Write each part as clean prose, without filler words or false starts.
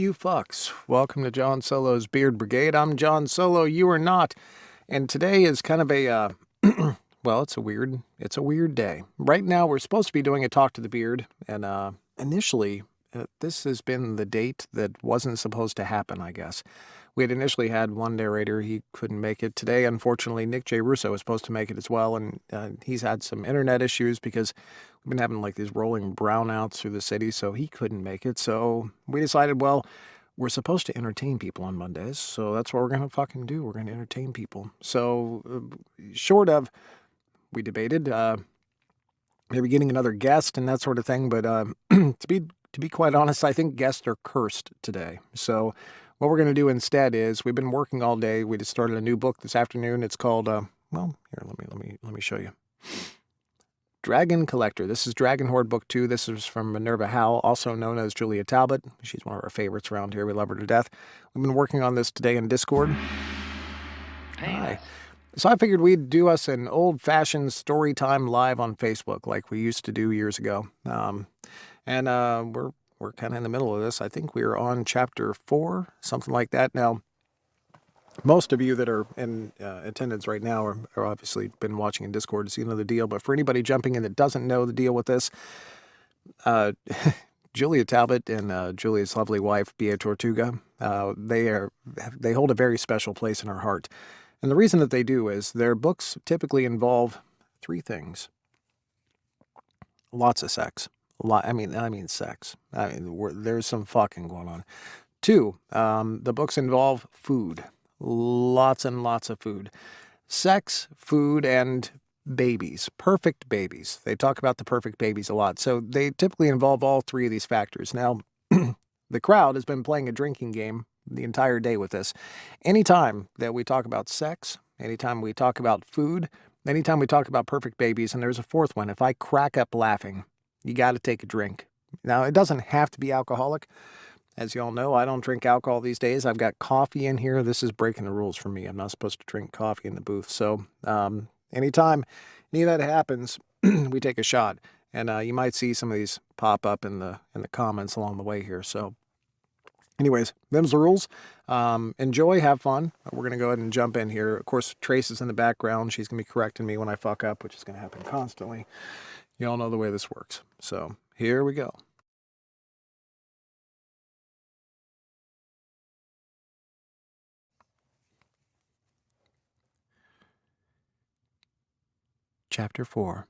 you fucks. Welcome to John Solo's Beard Brigade. I'm John Solo, you are not. And today is kind of a, well, it's a weird day. Right now, we're supposed to be doing a Talk to the Beard, and initially, this has been the date that wasn't supposed to happen, I guess. We had initially had one narrator, he couldn't make it. Today, unfortunately, Nick J. Russo was supposed to make it as well, and he's had some internet issues because we've been having like these rolling brownouts through the city, so he couldn't make it. So we decided, well, we're supposed to entertain people on Mondays, so that's what we're going to fucking do. We're going to entertain people. So short of, we debated maybe getting another guest and that sort of thing, but to be quite honest, I think guests are cursed today. So what we're going to do instead is we've been working all day. We just started a new book this afternoon. It's called, well, here, let me show you. Dragon Collector. This is Dragon Hoard Book 2. This is from Minerva Howe, also known as Julia Talbot. She's one of our favorites around here. We love her to death. We've been working on this today in Discord. Hi. So I figured we'd do us an old-fashioned story time live on Facebook like we used to do years ago. We're kind of in the middle of this. I think we're on chapter 4, something like that. Now, most of you that are in attendance right now are obviously been watching in Discord, so you know the deal. But for anybody jumping in that doesn't know the deal with this, Julia Talbot and Julia's lovely wife, Bea Tortuga, they hold a very special place in our heart. And the reason that they do is their books typically involve 3 things. Lots of sex. I mean sex. There's some fucking going on. 2, the books involve food. Lots and lots of food. Sex, food, and babies. Perfect babies. They talk about the perfect babies a lot. So they typically involve all 3 of these factors. Now, the crowd has been playing a drinking game the entire day with this. Anytime that we talk about sex, anytime we talk about food, anytime we talk about perfect babies, and there's a 4th one, if I crack up laughing, you got to take a drink. Now, it doesn't have to be alcoholic. As you all know, I don't drink alcohol these days. I've got coffee in here. This is breaking the rules for me. I'm not supposed to drink coffee in the booth. So anytime any of that happens, we take a shot. And you might see some of these pop up in the comments along the way here. So anyways, them's the rules. Enjoy, have fun. We're going to go ahead and jump in here. Of course, Trace is in the background. She's going to be correcting me when I fuck up, which is going to happen constantly. You all know the way this works. So here we go. Chapter 4.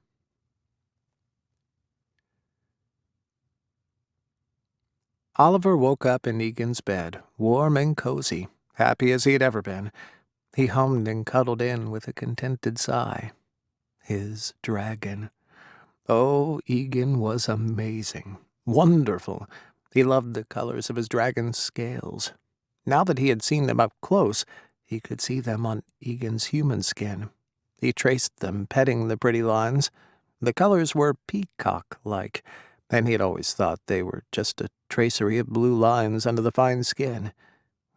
Oliver woke up in Egan's bed, warm and cozy, happy as he had ever been. He hummed and cuddled in with a contented sigh. His dragon. Oh, Egan was amazing. Wonderful. He loved the colors of his dragon's scales. Now that he had seen them up close, he could see them on Egan's human skin. He traced them, petting the pretty lines. The colors were peacock-like, and he had always thought they were just a tracery of blue lines under the fine skin.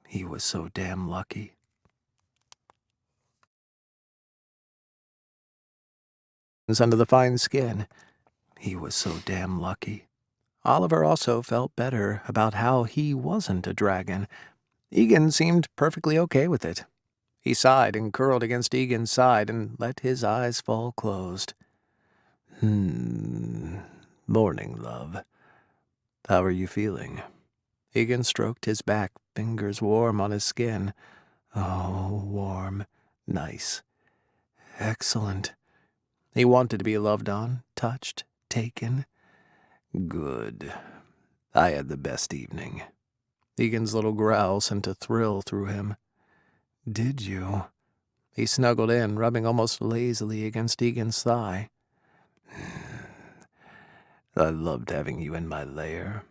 He was so damn lucky. Under the fine skin. He was so damn lucky. Oliver also felt better about how he wasn't a dragon. Egan seemed perfectly okay with it. He sighed and curled against Egan's side and let his eyes fall closed. Morning, love. How are you feeling? Egan stroked his back, fingers warm on his skin. Oh, warm. Nice. Excellent. He wanted to be loved on, touched, taken. Good. I had the best evening. Egan's little growl sent a thrill through him. Did you? He snuggled in, rubbing almost lazily against Egan's thigh. I loved having you in my lair.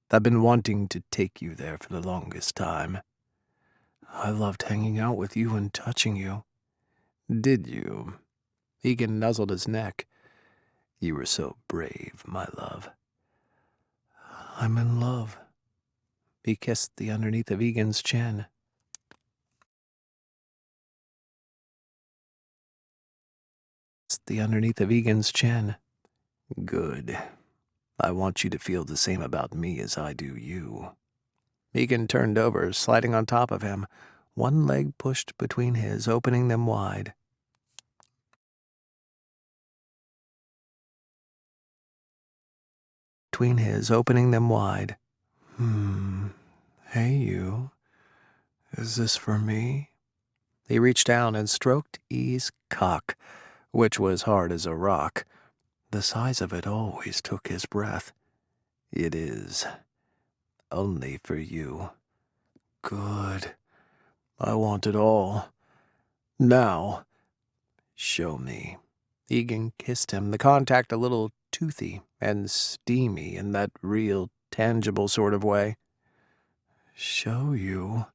I've been wanting to take you there for the longest time. I loved hanging out with you and touching you. Did you? Egan nuzzled his neck. You were so brave, my love. I'm in love. He kissed the underneath of Egan's chin. The underneath of Egan's chin. Good. I want you to feel the same about me as I do you. Egan turned over, sliding on top of him, one leg pushed between his, opening them wide. Hey, you. Is this for me? He reached down and stroked E's cock, which was hard as a rock. The size of it always took his breath. It is. Only for you. Good. I want it all. Now, show me. Egan kissed him, the contact a little toothy and steamy in that real, tangible sort of way. Show you?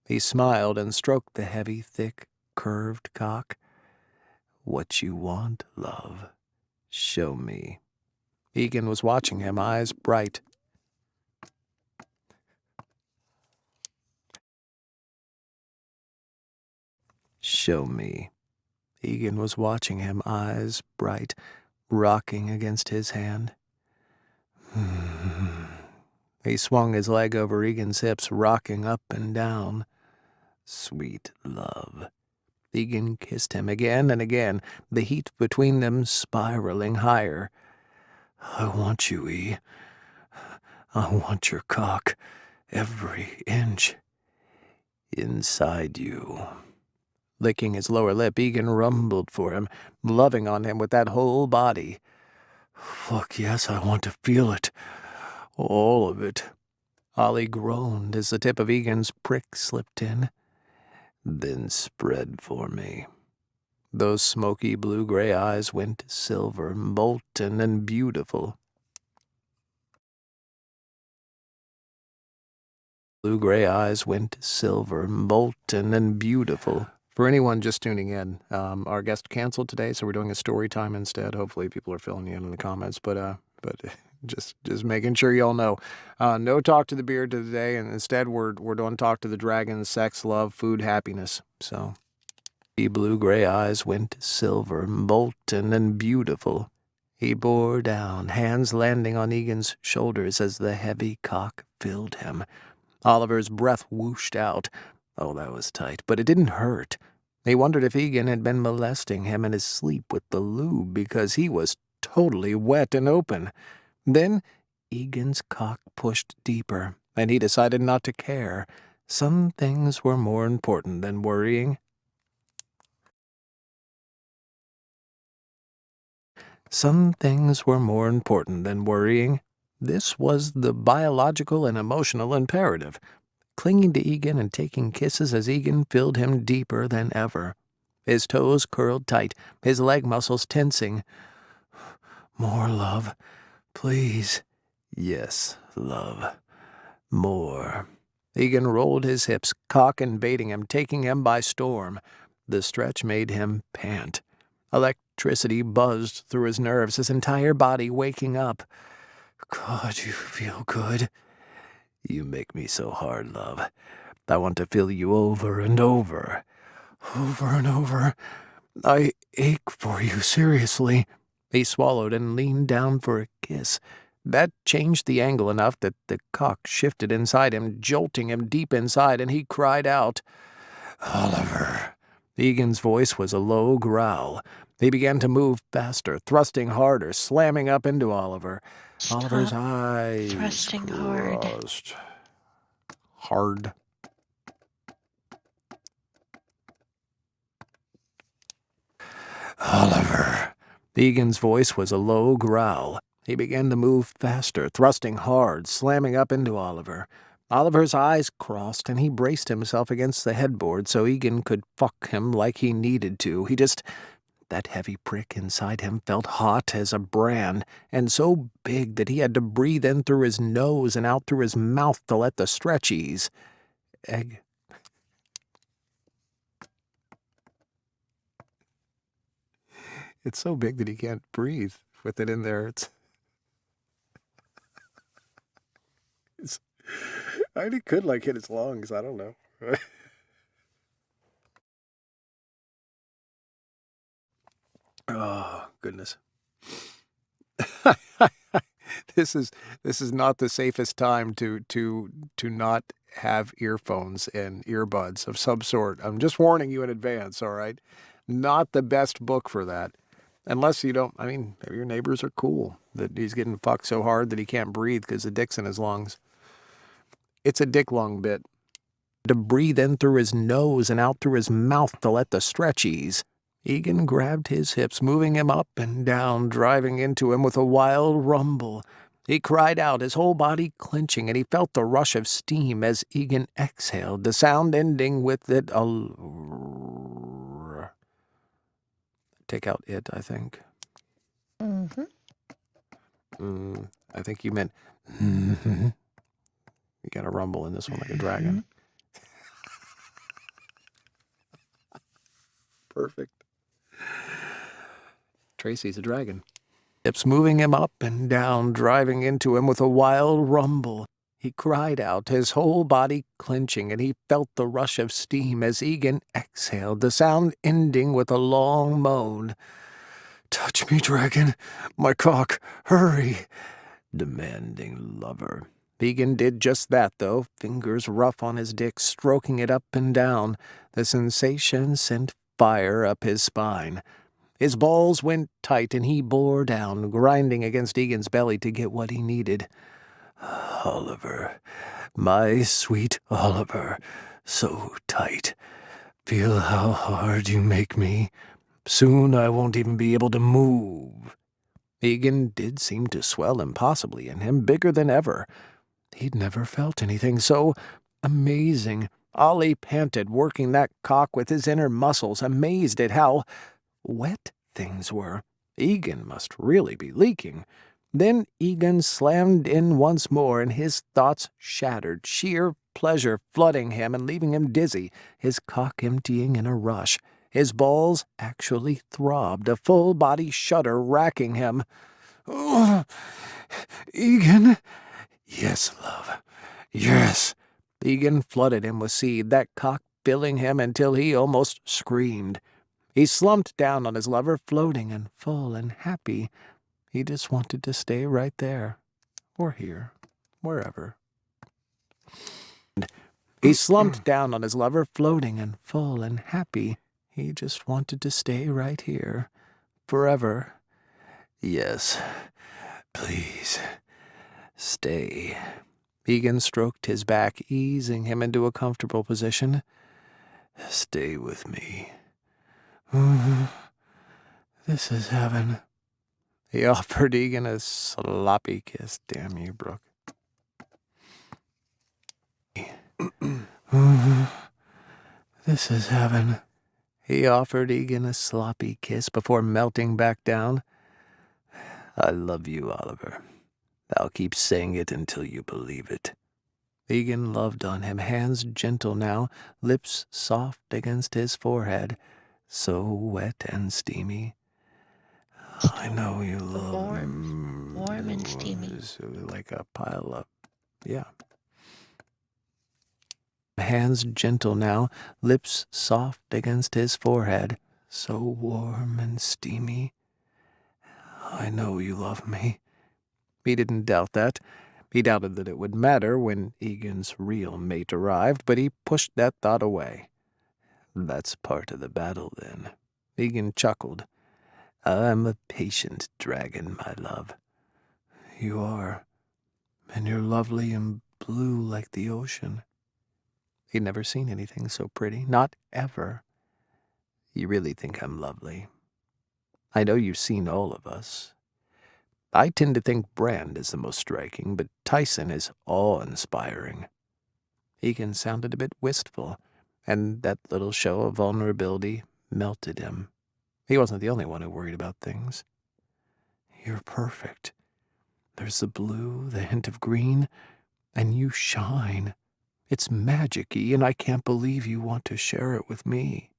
He smiled and stroked the heavy, thick, curved cock. What you want, love. Show me. Egan was watching him, eyes bright. Show me. Egan was watching him, eyes bright, rocking against his hand. He swung his leg over Egan's hips, rocking up and down. Sweet love. Egan kissed him again and again, the heat between them spiraling higher. I want you, E. I want your cock, every inch. Inside you. Licking his lower lip, Egan rumbled for him, loving on him with that whole body. Fuck yes, I want to feel it. All of it. Ollie groaned as the tip of Egan's prick slipped in. Then spread for me. Those smoky blue-gray eyes went silver, molten and beautiful. Blue-gray eyes went silver, molten and beautiful. For anyone just tuning in, our guest canceled today, so we're doing a story time instead. Hopefully people are filling you in the comments, but just making sure y'all know. No talk to the beard today, and instead we're doing talk to the dragon, sex, love, food, happiness. So, the blue-gray eyes went silver, molten and beautiful. He bore down, hands landing on Egan's shoulders as the heavy cock filled him. Oliver's breath whooshed out. Oh, that was tight, but it didn't hurt. He wondered if Egan had been molesting him in his sleep with the lube because he was totally wet and open. Then Egan's cock pushed deeper, and he decided not to care. Some things were more important than worrying. This was the biological and emotional imperative. Clinging to Egan and taking kisses as Egan filled him deeper than ever. His toes curled tight, his leg muscles tensing. More, love. Please. Yes, love. More. Egan rolled his hips, cock invading him, taking him by storm. The stretch made him pant. Electricity buzzed through his nerves, his entire body waking up. God, you feel good. You make me so hard, love. I want to feel you over and over. Over and over. I ache for you, seriously. He swallowed and leaned down for a kiss. That changed the angle enough that the cock shifted inside him, jolting him deep inside, and he cried out, Oliver. Egan's voice was a low growl. He began to move faster, thrusting harder, slamming up into Oliver. Stop Oliver's eyes thrusting crossed. Hard. Oliver. Egan's voice was a low growl. He began to move faster, thrusting hard, slamming up into Oliver. Oliver's eyes crossed, and he braced himself against the headboard so Egan could fuck him like he needed to. That heavy prick inside him felt hot as a brand, and so big that he had to breathe in through his nose and out through his mouth to let the stretch ease. Egg. It's so big that he can't breathe with it in there. I could hit his lungs. I don't know. Oh, goodness. This is not the safest time to not have earphones and earbuds of some sort. I'm just warning you in advance, all right? Not the best book for that. Unless you don't, I mean, maybe your neighbors are cool that he's getting fucked so hard that he can't breathe because the dick's in his lungs. It's a dick lung bit. To breathe in through his nose and out through his mouth to let the stretch ease. Egan grabbed his hips, moving him up and down, driving into him with a wild rumble. He cried out, his whole body clenching, and he felt the rush of steam as Egan exhaled, the sound ending with it take out it, I think. I think you meant You got a rumble in this one like a dragon. Perfect. Tracy's a dragon. Hips moving him up and down, driving into him with a wild rumble. He cried out, his whole body clenching, and he felt the rush of steam as Egan exhaled, the sound ending with a long moan. "Touch me, dragon. My cock. Hurry." Demanding lover. Egan did just that, though, fingers rough on his dick, stroking it up and down. The sensation sent fire up his spine. His balls went tight, and he bore down, grinding against Egan's belly to get what he needed. "Oliver, my sweet Oliver, so tight. Feel how hard you make me. Soon I won't even be able to move." Egan did seem to swell impossibly in him, bigger than ever. He'd never felt anything so amazing. Ollie panted, working that cock with his inner muscles, amazed at how wet things were. Egan must really be leaking. Then Egan slammed in once more, and his thoughts shattered, sheer pleasure flooding him and leaving him dizzy, his cock emptying in a rush. His balls actually throbbed, a full-body shudder racking him. "Oh, Egan." "Yes, love. Yes." Egan flooded him with seed, that cock filling him until he almost screamed. He slumped down on his lover, floating and full and happy. He just wanted to stay right there, or here, wherever. He slumped down on his lover, floating and full and happy. He just wanted to stay right here, forever. "Yes, please, stay." Egan stroked his back, easing him into a comfortable position. "Stay with me." "This is heaven." He offered Egan a sloppy kiss. "Damn you, Brooke." "This is heaven." He offered Egan a sloppy kiss before melting back down. "I love you, Oliver. I'll keep saying it until you believe it." Egan loved on him, hands gentle now, lips soft against his forehead, so wet and steamy. "I know you love warm and steamy. Like a pile of, yeah. Hands gentle now, lips soft against his forehead, so warm and steamy. "I know you love me." He didn't doubt that. He doubted that it would matter when Egan's real mate arrived, but he pushed that thought away. "That's part of the battle, then." Egan chuckled. "I'm a patient dragon, my love." "You are, and you're lovely and blue like the ocean." He'd never seen anything so pretty, not ever. "You really think I'm lovely? I know you've seen all of us. I tend to think Brand is the most striking, but Tyson is awe-inspiring." Egan sounded a bit wistful, and that little show of vulnerability melted him. He wasn't the only one who worried about things. "You're perfect. There's the blue, the hint of green, and you shine. It's magic-y, and I can't believe you want to share it with me."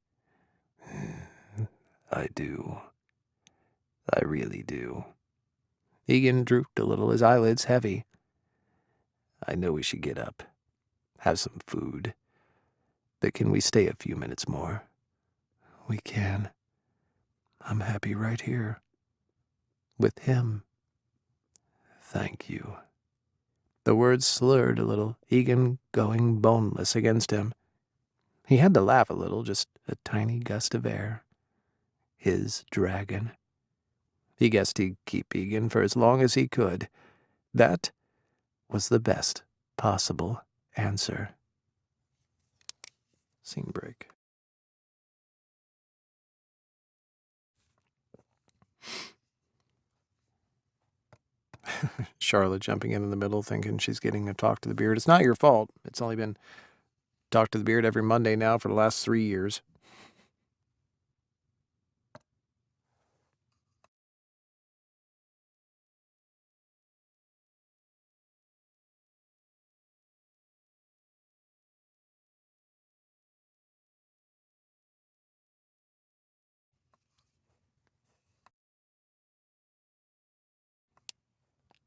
"I do. I really do." Egan drooped a little, his eyelids heavy. "I know we should get up, have some food. But can we stay a few minutes more?" "We can. I'm happy right here. With him. Thank you. The words slurred a little, Egan going boneless against him. He had to laugh a little, just a tiny gust of air. His dragon. He guessed he'd keep Egan for as long as he could. That was the best possible answer. Scene break. Charlotte jumping in the middle, thinking she's getting to talk to the beard. It's not your fault. It's only been talk to the beard every Monday now for the last 3 years.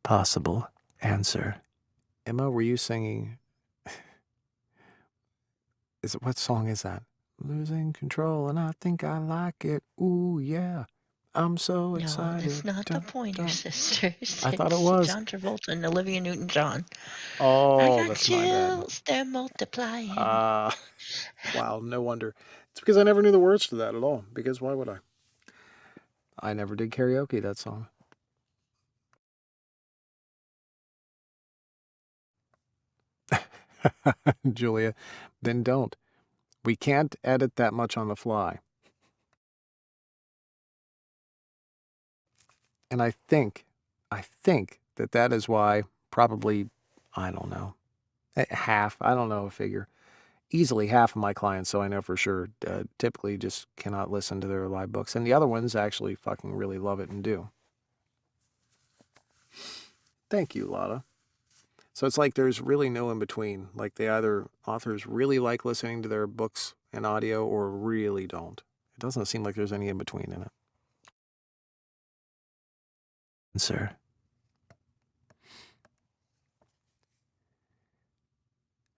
Possible answer. Emma, were you singing? What song is that? Losing control, and I think I like it. Ooh, yeah. I'm so No, excited. that's not the Pointer Sisters. I thought it It's was. John Travolta and Olivia Newton-John. I Oh, got that's my bad. chills, they're multiplying. Wow, no wonder. It's because I never knew the words to that at all. Because why would I? I never did karaoke that song. Julia, then don't. We can't edit that much on the fly. And I think that is why probably, I don't know, half, I don't know a figure, easily half of my clients, so I know for sure, typically just cannot listen to their live books. And the other ones actually fucking really love it and do. Thank you, Lotta. So it's like there's really no in between. Like authors really like listening to their books and audio or really don't. It doesn't seem like there's any in between in it. Sir.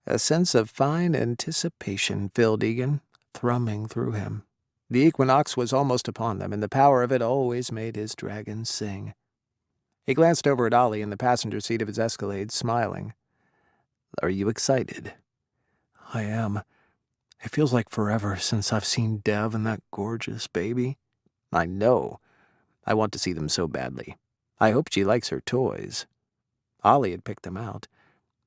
A sense of fine anticipation filled Egan, thrumming through him. The equinox was almost upon them, and the power of it always made his dragon sing. He glanced over at Ollie in the passenger seat of his Escalade, smiling. Are you excited? I am. It feels like forever since I've seen Dev and that gorgeous baby. I know. I want to see them so badly. I hope she likes her toys. Ollie had picked them out.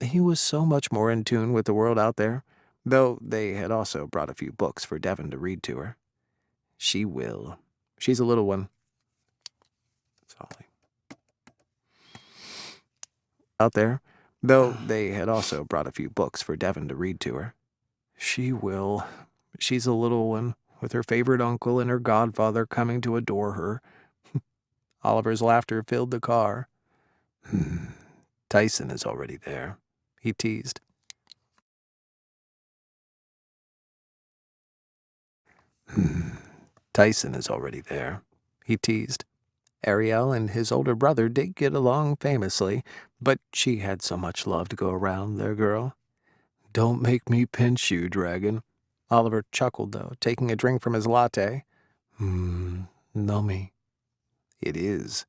He was so much more in tune with the world out there, though they had also brought a few books for Devon to read to her. She will. She's a little one. It's Ollie. Out there, though they had also brought a few books for Devon to read to her. She will. She's a little one, with her favorite uncle and her godfather coming to adore her. Oliver's laughter filled the car. Tyson is already there, he teased. Tyson is already there, he teased. Ariel and his older brother did get along famously, but she had so much love to go around, their girl. Don't make me pinch you, dragon. Oliver chuckled, though, taking a drink from his latte. Nummy. It is.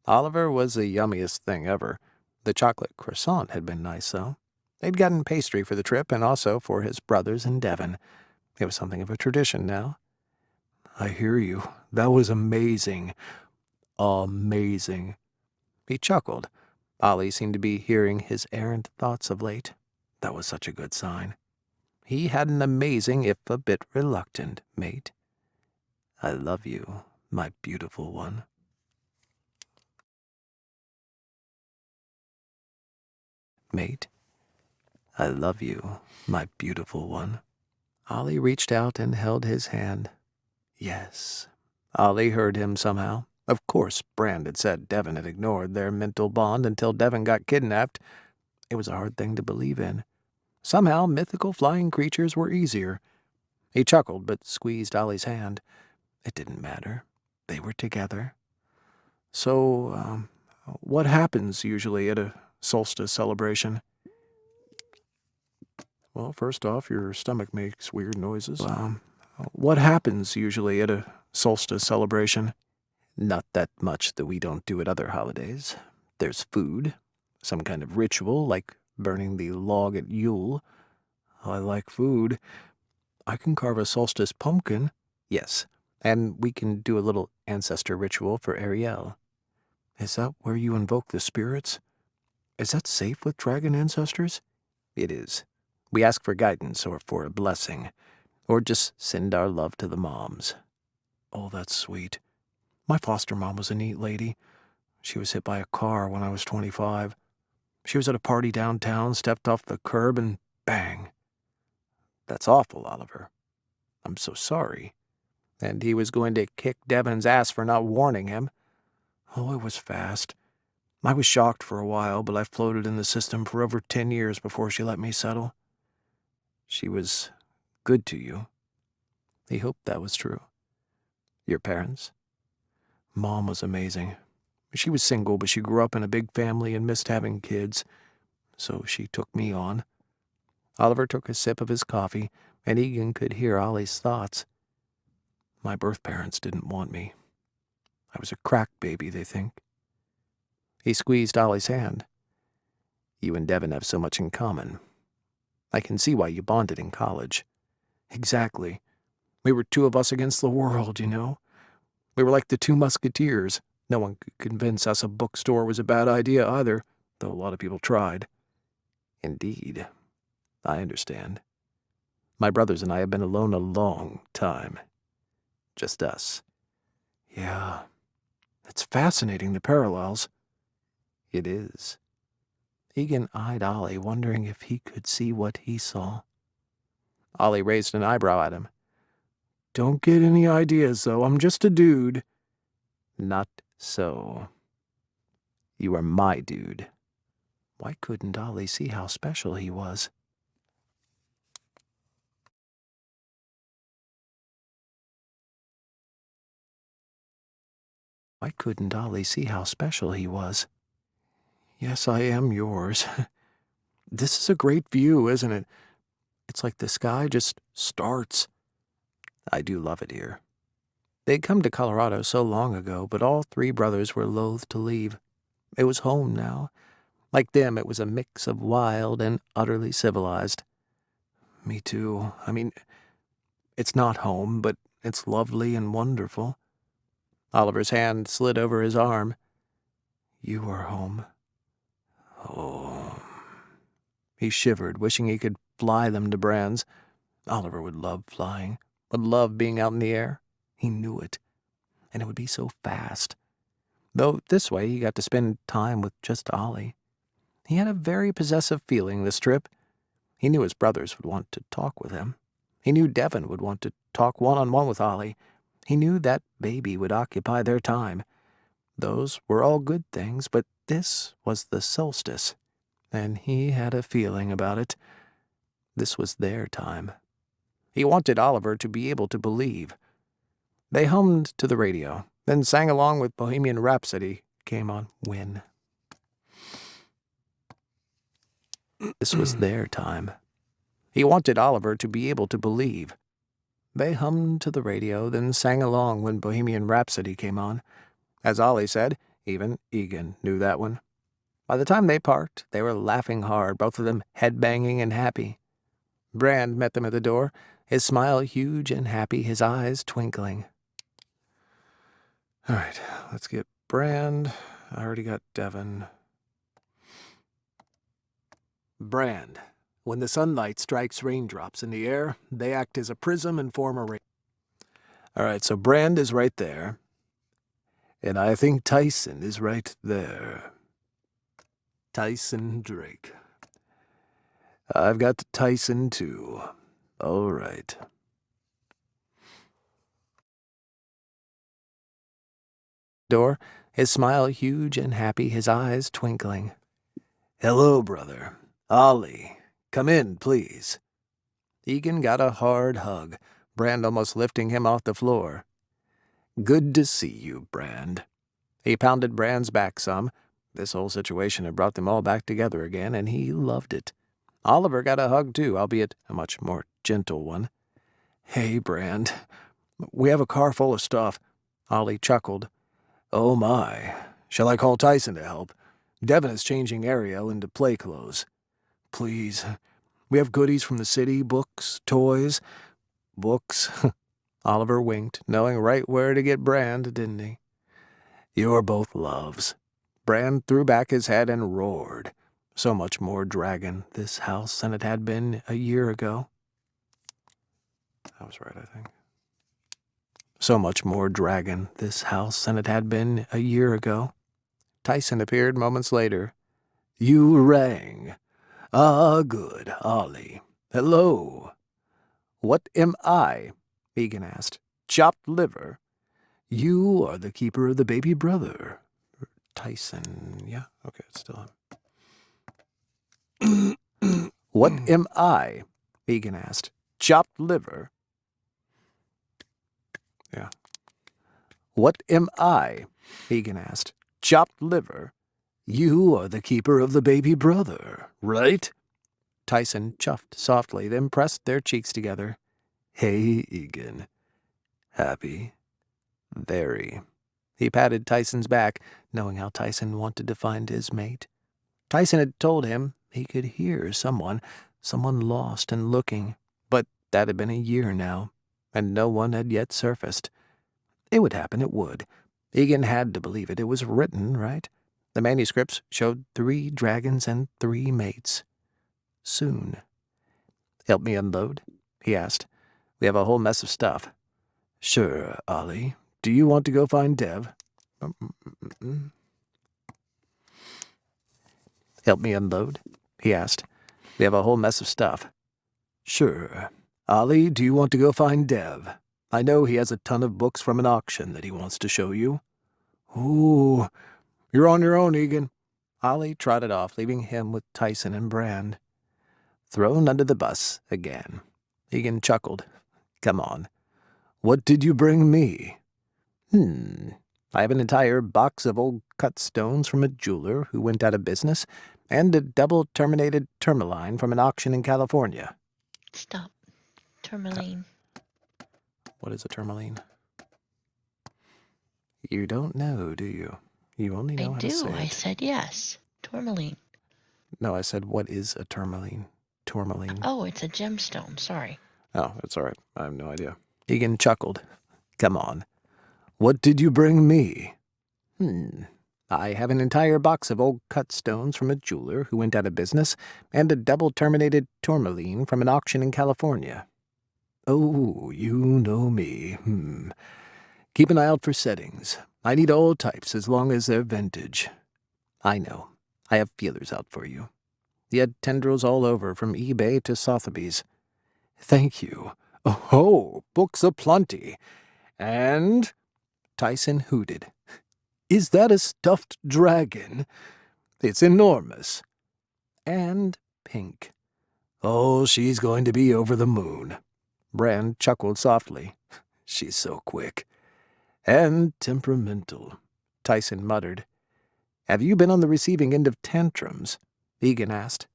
Oliver was the yummiest thing ever. The chocolate croissant had been nice, though. They'd gotten pastry for the trip and also for his brothers in Devon. It was something of a tradition now. I hear you. That was amazing. Amazing. He chuckled. Ollie seemed to be hearing his errant thoughts of late. That was such a good sign. He had an amazing, if a bit reluctant, mate. I love you, my beautiful one. Mate, I love you, my beautiful one. Ollie reached out and held his hand. Yes. Ollie heard him somehow. Of course, Brand had said Devon had ignored their mental bond until Devon got kidnapped. It was a hard thing to believe in. Somehow, mythical flying creatures were easier. He chuckled, but squeezed Ollie's hand. It didn't matter. They were together. So, what happens usually at a solstice celebration? Well, first off, your stomach makes weird noises. What happens usually at a solstice celebration? Not that much that we don't do at other holidays. There's food, some kind of ritual, like burning the log at Yule. I like food. I can carve a solstice pumpkin. Yes, and we can do a little ancestor ritual for Ariel. Is that where you invoke the spirits? Is that safe with dragon ancestors? It is. We ask for guidance or for a blessing, or just send our love to the moms. Oh, that's sweet. My foster mom was a neat lady. She was hit by a car when I was 25. She was at a party downtown, stepped off the curb, and bang. That's awful, Oliver. I'm so sorry. And he was going to kick Devin's ass for not warning him. Oh, it was fast. I was shocked for a while, but I floated in the system for over 10 years before she let me settle. She was good to you. He hoped that was true. Your parents? Mom was amazing. She was single, but she grew up in a big family and missed having kids, so she took me on. Oliver took a sip of his coffee, and Egan could hear Ollie's thoughts. My birth parents didn't want me. I was a crack baby, they think. He squeezed Ollie's hand. You and Devin have so much in common. I can see why you bonded in college. Exactly. We were two of us against the world, you know. We were like the two musketeers. No one could convince us a bookstore was a bad idea either, though a lot of people tried. Indeed. I understand. My brothers and I have been alone a long time. Just us. Yeah. It's fascinating, the parallels. It is. Egan eyed Ollie, wondering if he could see what he saw. Ollie raised an eyebrow at him. Don't get any ideas, though. I'm just a dude. Not so. You are my dude. Why couldn't Ollie see how special he was? Why couldn't Ollie see how special he was? Yes, I am yours. This is a great view, isn't it? It's like the sky just starts. I do love it here. They'd come to Colorado so long ago, but all three brothers were loath to leave. It was home now. Like them, it was a mix of wild and utterly civilized. Me too. I mean, it's not home, but it's lovely and wonderful. Oliver's hand slid over his arm. You are home. Oh. He shivered, wishing he could fly them to Brands. Oliver would love flying, would love being out in the air. He knew it. And it would be so fast. Though this way he got to spend time with just Ollie. He had a very possessive feeling this trip. He knew his brothers would want to talk with him. He knew Devin would want to talk one-on-one with Ollie. He knew that baby would occupy their time. Those were all good things, but this was the solstice, and he had a feeling about it. This was their time. He wanted Oliver to be able to believe. They hummed to the radio, then sang along with Bohemian Rhapsody came on Win. This was their time. He wanted Oliver to be able to believe. They hummed to the radio, then sang along when Bohemian Rhapsody came on. As Ollie said, even Egan knew that one. By the time they parked, they were laughing hard, both of them head-banging and happy. Brand met them at the door, his smile huge and happy, his eyes twinkling. All right, let's get Brand. I already got Devin. Brand. When the sunlight strikes raindrops in the air, they act as a prism and form a rain. All right, so Brand is right there. And I think Tyson is right there. Tyson Drake. I've got Tyson, too. All right. Door, his smile huge and happy, his eyes twinkling. Hello, brother. Ollie. Come in, please. Egan got a hard hug, Brand almost lifting him off the floor. Good to see you, Brand. He pounded Brand's back some. This whole situation had brought them all back together again, and he loved it. Oliver got a hug, too, albeit a much more gentle one. Hey, Brand. We have a car full of stuff. Ollie chuckled. Oh, my. Shall I call Tyson to help? Devin is changing Ariel into play clothes. Please, we have goodies from the city, books, toys. Books. Oliver winked, knowing right where to get Brand, didn't he? You're both loves. Brand threw back his head and roared. So much more dragon, this house, than it had been a year ago. I was right, I think. So much more dragon, this house, than it had been a year ago. Tyson appeared moments later. You rang. Ah, good, Ollie. Hello. What am I? Egan asked. Chopped liver? You are the keeper of the baby brother. Tyson, yeah, okay, it's still him. What am I? Egan asked. Chopped liver? Yeah. What am I? Egan asked. Chopped liver? You are the keeper of the baby brother, right? Tyson chuffed softly, then pressed their cheeks together. Hey, Egan. Happy? Very. He patted Tyson's back, knowing how Tyson wanted to find his mate. Tyson had told him he could hear someone lost and looking, but that had been a year now, and no one had yet surfaced. It would happen, it would. Egan had to believe it. It was written, right? The manuscripts showed 3 dragons and 3 mates. Soon. Help me unload? He asked. We have a whole mess of stuff. Sure, Ollie. Do you want to go find Dev? Help me unload? He asked. We have a whole mess of stuff. Sure. Ollie, do you want to go find Dev? I know he has a ton of books from an auction that he wants to show you. Ooh, you're on your own, Egan. Ollie trotted off, leaving him with Tyson and Brand. Thrown under the bus again. Egan chuckled. Come on. What did you bring me? I have an entire box of old cut stones from a jeweler who went out of business, and a double-terminated tourmaline from an auction in California. Stop. Tourmaline. What is a tourmaline? You don't know, do you? You only know how to say it. I said yes. Tourmaline. No, I said, what is a tourmaline? Tourmaline. Oh, it's a gemstone. Sorry. Oh, that's all right. I have no idea. Egan chuckled. Come on. What did you bring me? I have an entire box of old cut stones from a jeweler who went out of business, and a double-terminated tourmaline from an auction in California. Oh, you know me. Keep an eye out for settings. I need all types as long as they're vintage. I know. I have feelers out for you. He had tendrils all over, from eBay to Sotheby's. Thank you. Oh, books aplenty. And... Tyson hooted. Is that a stuffed dragon? It's enormous. And pink. Oh, she's going to be over the moon. Brand chuckled softly. She's so quick. And temperamental, Tyson muttered. Have you been on the receiving end of tantrums? Egan asked.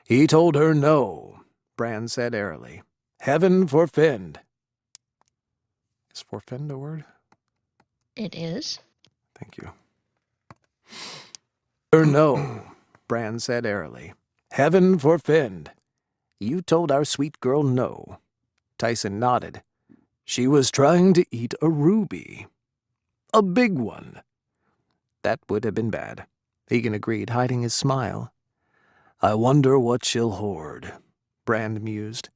He told her no, Brand said airily. Heaven forfend. Is forfend a word? It is. Thank you. Or no, Brand said airily. Heaven forfend. You told our sweet girl no. Tyson nodded. She was trying to eat a ruby. A big one. That would have been bad. Egan agreed, hiding his smile. I wonder what she'll hoard, Brand mused.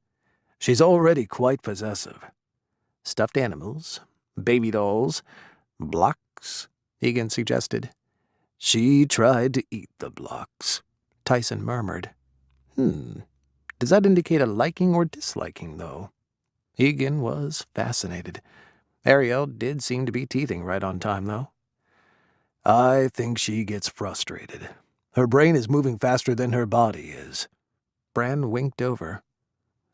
She's already quite possessive. Stuffed animals, baby dolls, blocks, Egan suggested. She tried to eat the blocks, Tyson murmured. Does that indicate a liking or disliking, though? Egan was fascinated. Ariel did seem to be teething right on time, though. I think she gets frustrated. Her brain is moving faster than her body is. Brand winked over.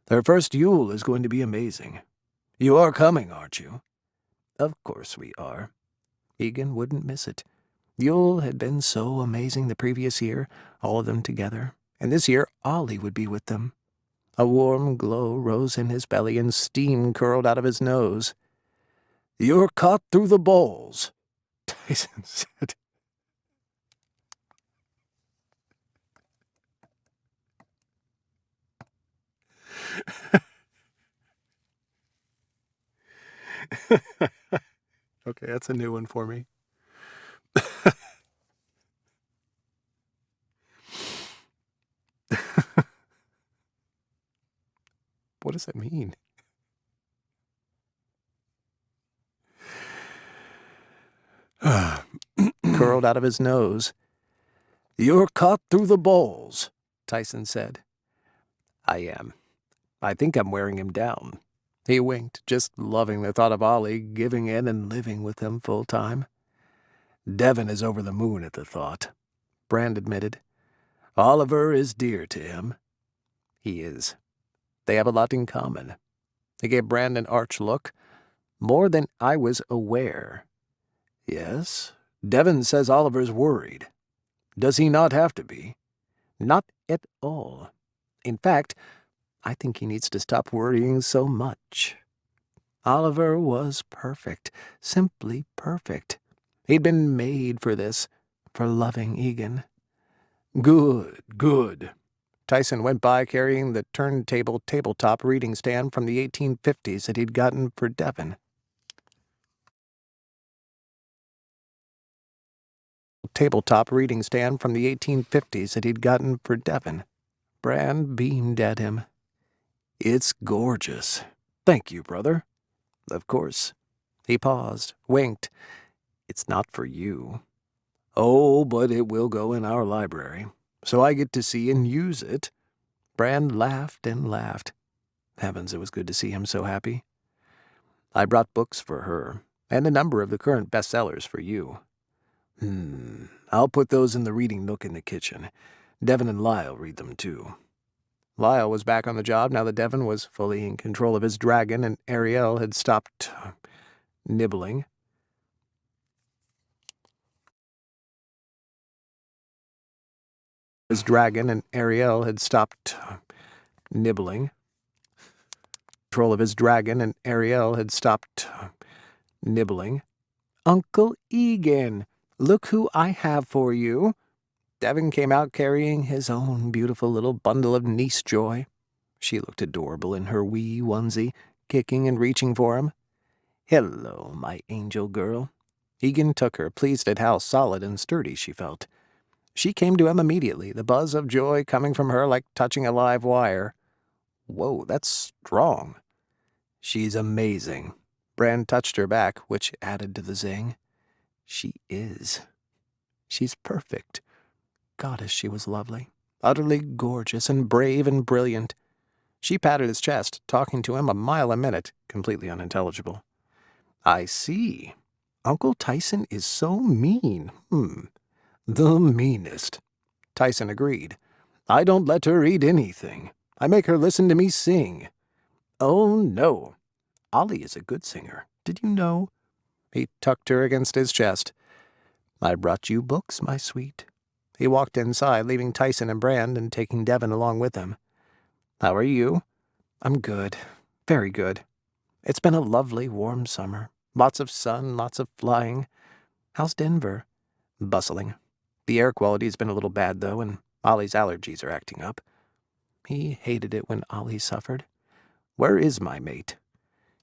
Her first Yule is going to be amazing. You are coming, aren't you? Of course we are. Egan wouldn't miss it. Yule had been so amazing the previous year, all of them together, and this year Ollie would be with them. A warm glow rose in his belly and steam curled out of his nose. You're caught through the balls, Tyson said. Okay, that's a new one for me. What does that mean? Curled out of his nose. "You're caught through the balls," Tyson said. "I am. I think I'm wearing him down." He winked, just loving the thought of Ollie giving in and living with him full time. "Devon is over the moon at the thought," Brand admitted. "Oliver is dear to him." "He is. They have a lot in common." He gave Brand an arch look. "More than I was aware." "Yes, Devon says Oliver's worried. Does he not have to be?" "Not at all. In fact, I think he needs to stop worrying so much." Oliver was perfect, simply perfect. He'd been made for this, for loving Egan. "Good, good." Tyson went by carrying the turntable tabletop reading stand from the 1850s that he'd gotten for Devon. Tabletop reading stand from the 1850s that he'd gotten for Devon. Brand beamed at him. "It's gorgeous. Thank you, brother." "Of course." He paused, winked. "It's not for you." "Oh, but it will go in our library, so I get to see and use it." Brand laughed and laughed. Heavens, it was good to see him so happy. "I brought books for her, and a number of the current bestsellers for you." I'll put those in the reading nook in the kitchen. Devon and Lyle read them, too." Lyle was back on the job now that Devon was fully in control of his dragon and Ariel had stopped nibbling. His dragon and Ariel had stopped nibbling. Control of his dragon and Ariel had stopped nibbling. "Uncle Egan, look who I have for you." Devon came out carrying his own beautiful little bundle of niece joy. She looked adorable in her wee onesie, kicking and reaching for him. "Hello, my angel girl." Egan took her, pleased at how solid and sturdy she felt. She came to him immediately, the buzz of joy coming from her like touching a live wire. "Whoa, that's strong." "She's amazing." Brand touched her back, which added to the zing. "She is. She's perfect." Goddess, she was lovely, utterly gorgeous and brave and brilliant. She patted his chest, talking to him a mile a minute, completely unintelligible. "I see. Uncle Tyson is so mean. The meanest." Tyson agreed. "I don't let her eat anything. I make her listen to me sing." "Oh, no. Ollie is a good singer. Did you know?" He tucked her against his chest. "I brought you books, my sweet." He walked inside, leaving Tyson and Brand and taking Devon along with him. "How are you?" "I'm good. Very good. It's been a lovely, warm summer. Lots of sun, lots of flying. How's Denver?" "Bustling. The air quality's been a little bad, though, and Ollie's allergies are acting up." He hated it when Ollie suffered. "Where is my mate?"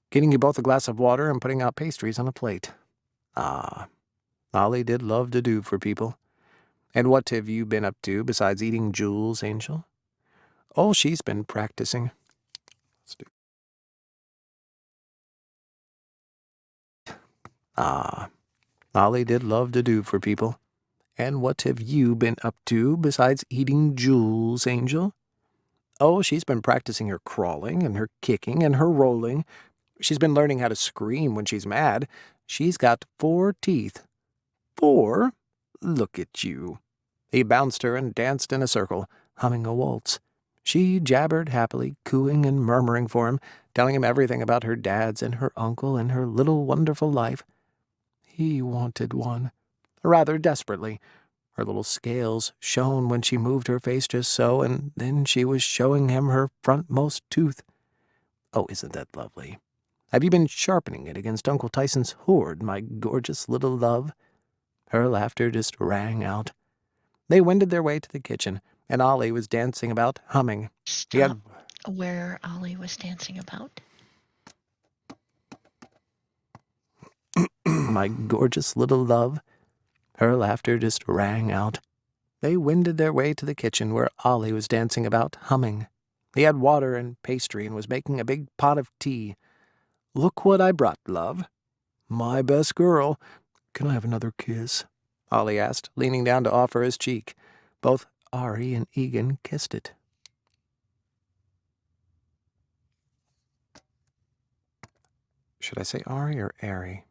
"Getting you both a glass of water and putting out pastries on a plate." "Ah, Ollie did love to do for people. And what have you been up to besides eating Jules, Angel?" "Oh, she's been practicing." "Ah, Ollie did love to do for people. And what have you been up to besides eating Jules, Angel?" "Oh, she's been practicing her crawling and her kicking and her rolling. She's been learning how to scream when she's mad. She's got 4 teeth." "4? Look at you." He bounced her and danced in a circle, humming a waltz. She jabbered happily, cooing and murmuring for him, telling him everything about her dads and her uncle and her little wonderful life. He wanted one, rather desperately. Her little scales shone when she moved her face just so, and then she was showing him her frontmost tooth. "Oh, isn't that lovely? Have you been sharpening it against Uncle Tyson's hoard, my gorgeous little love?" Her laughter just rang out. They wended their way to the kitchen, and Ollie was dancing about, humming. He Stop. had Where Ollie was dancing about? My gorgeous little love. Her laughter just rang out. They wended their way to the kitchen where Ollie was dancing about, humming. He had water and pastry and was making a big pot of tea. "Look what I brought, love." "My best girl. Can I have another kiss?" Ollie asked, leaning down to offer his cheek. Both Ari and Egan kissed it. Should I say Ari or Ari?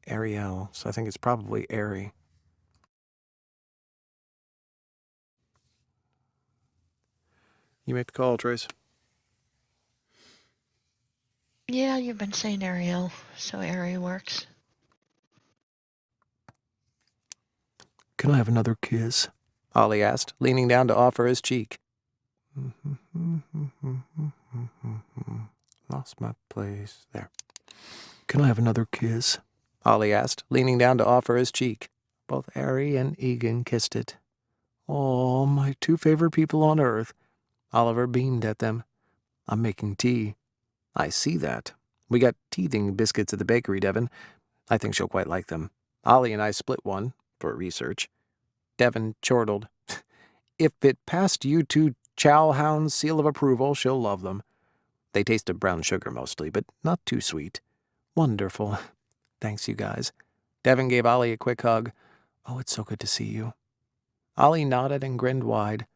Ariel, so I think it's probably Ari. You make the call, Trace. Yeah, you've been saying Ariel, so Ari works. "Can I have another kiss?" Ollie asked, leaning down to offer his cheek. Lost my place. There. "Can I have another kiss?" Ollie asked, leaning down to offer his cheek. Both Ari and Egan kissed it. "Oh, my two favorite people on earth." Oliver beamed at them. "I'm making tea." "I see that. We got teething biscuits at the bakery, Devon. I think she'll quite like them. Ollie and I split one, for research." Devon chortled. "If it passed you two chow hounds' seal of approval, she'll love them. They taste of brown sugar mostly, but not too sweet." "Wonderful. Thanks, you guys." Devon gave Ollie a quick hug. "Oh, it's so good to see you." Ollie nodded and grinned wide.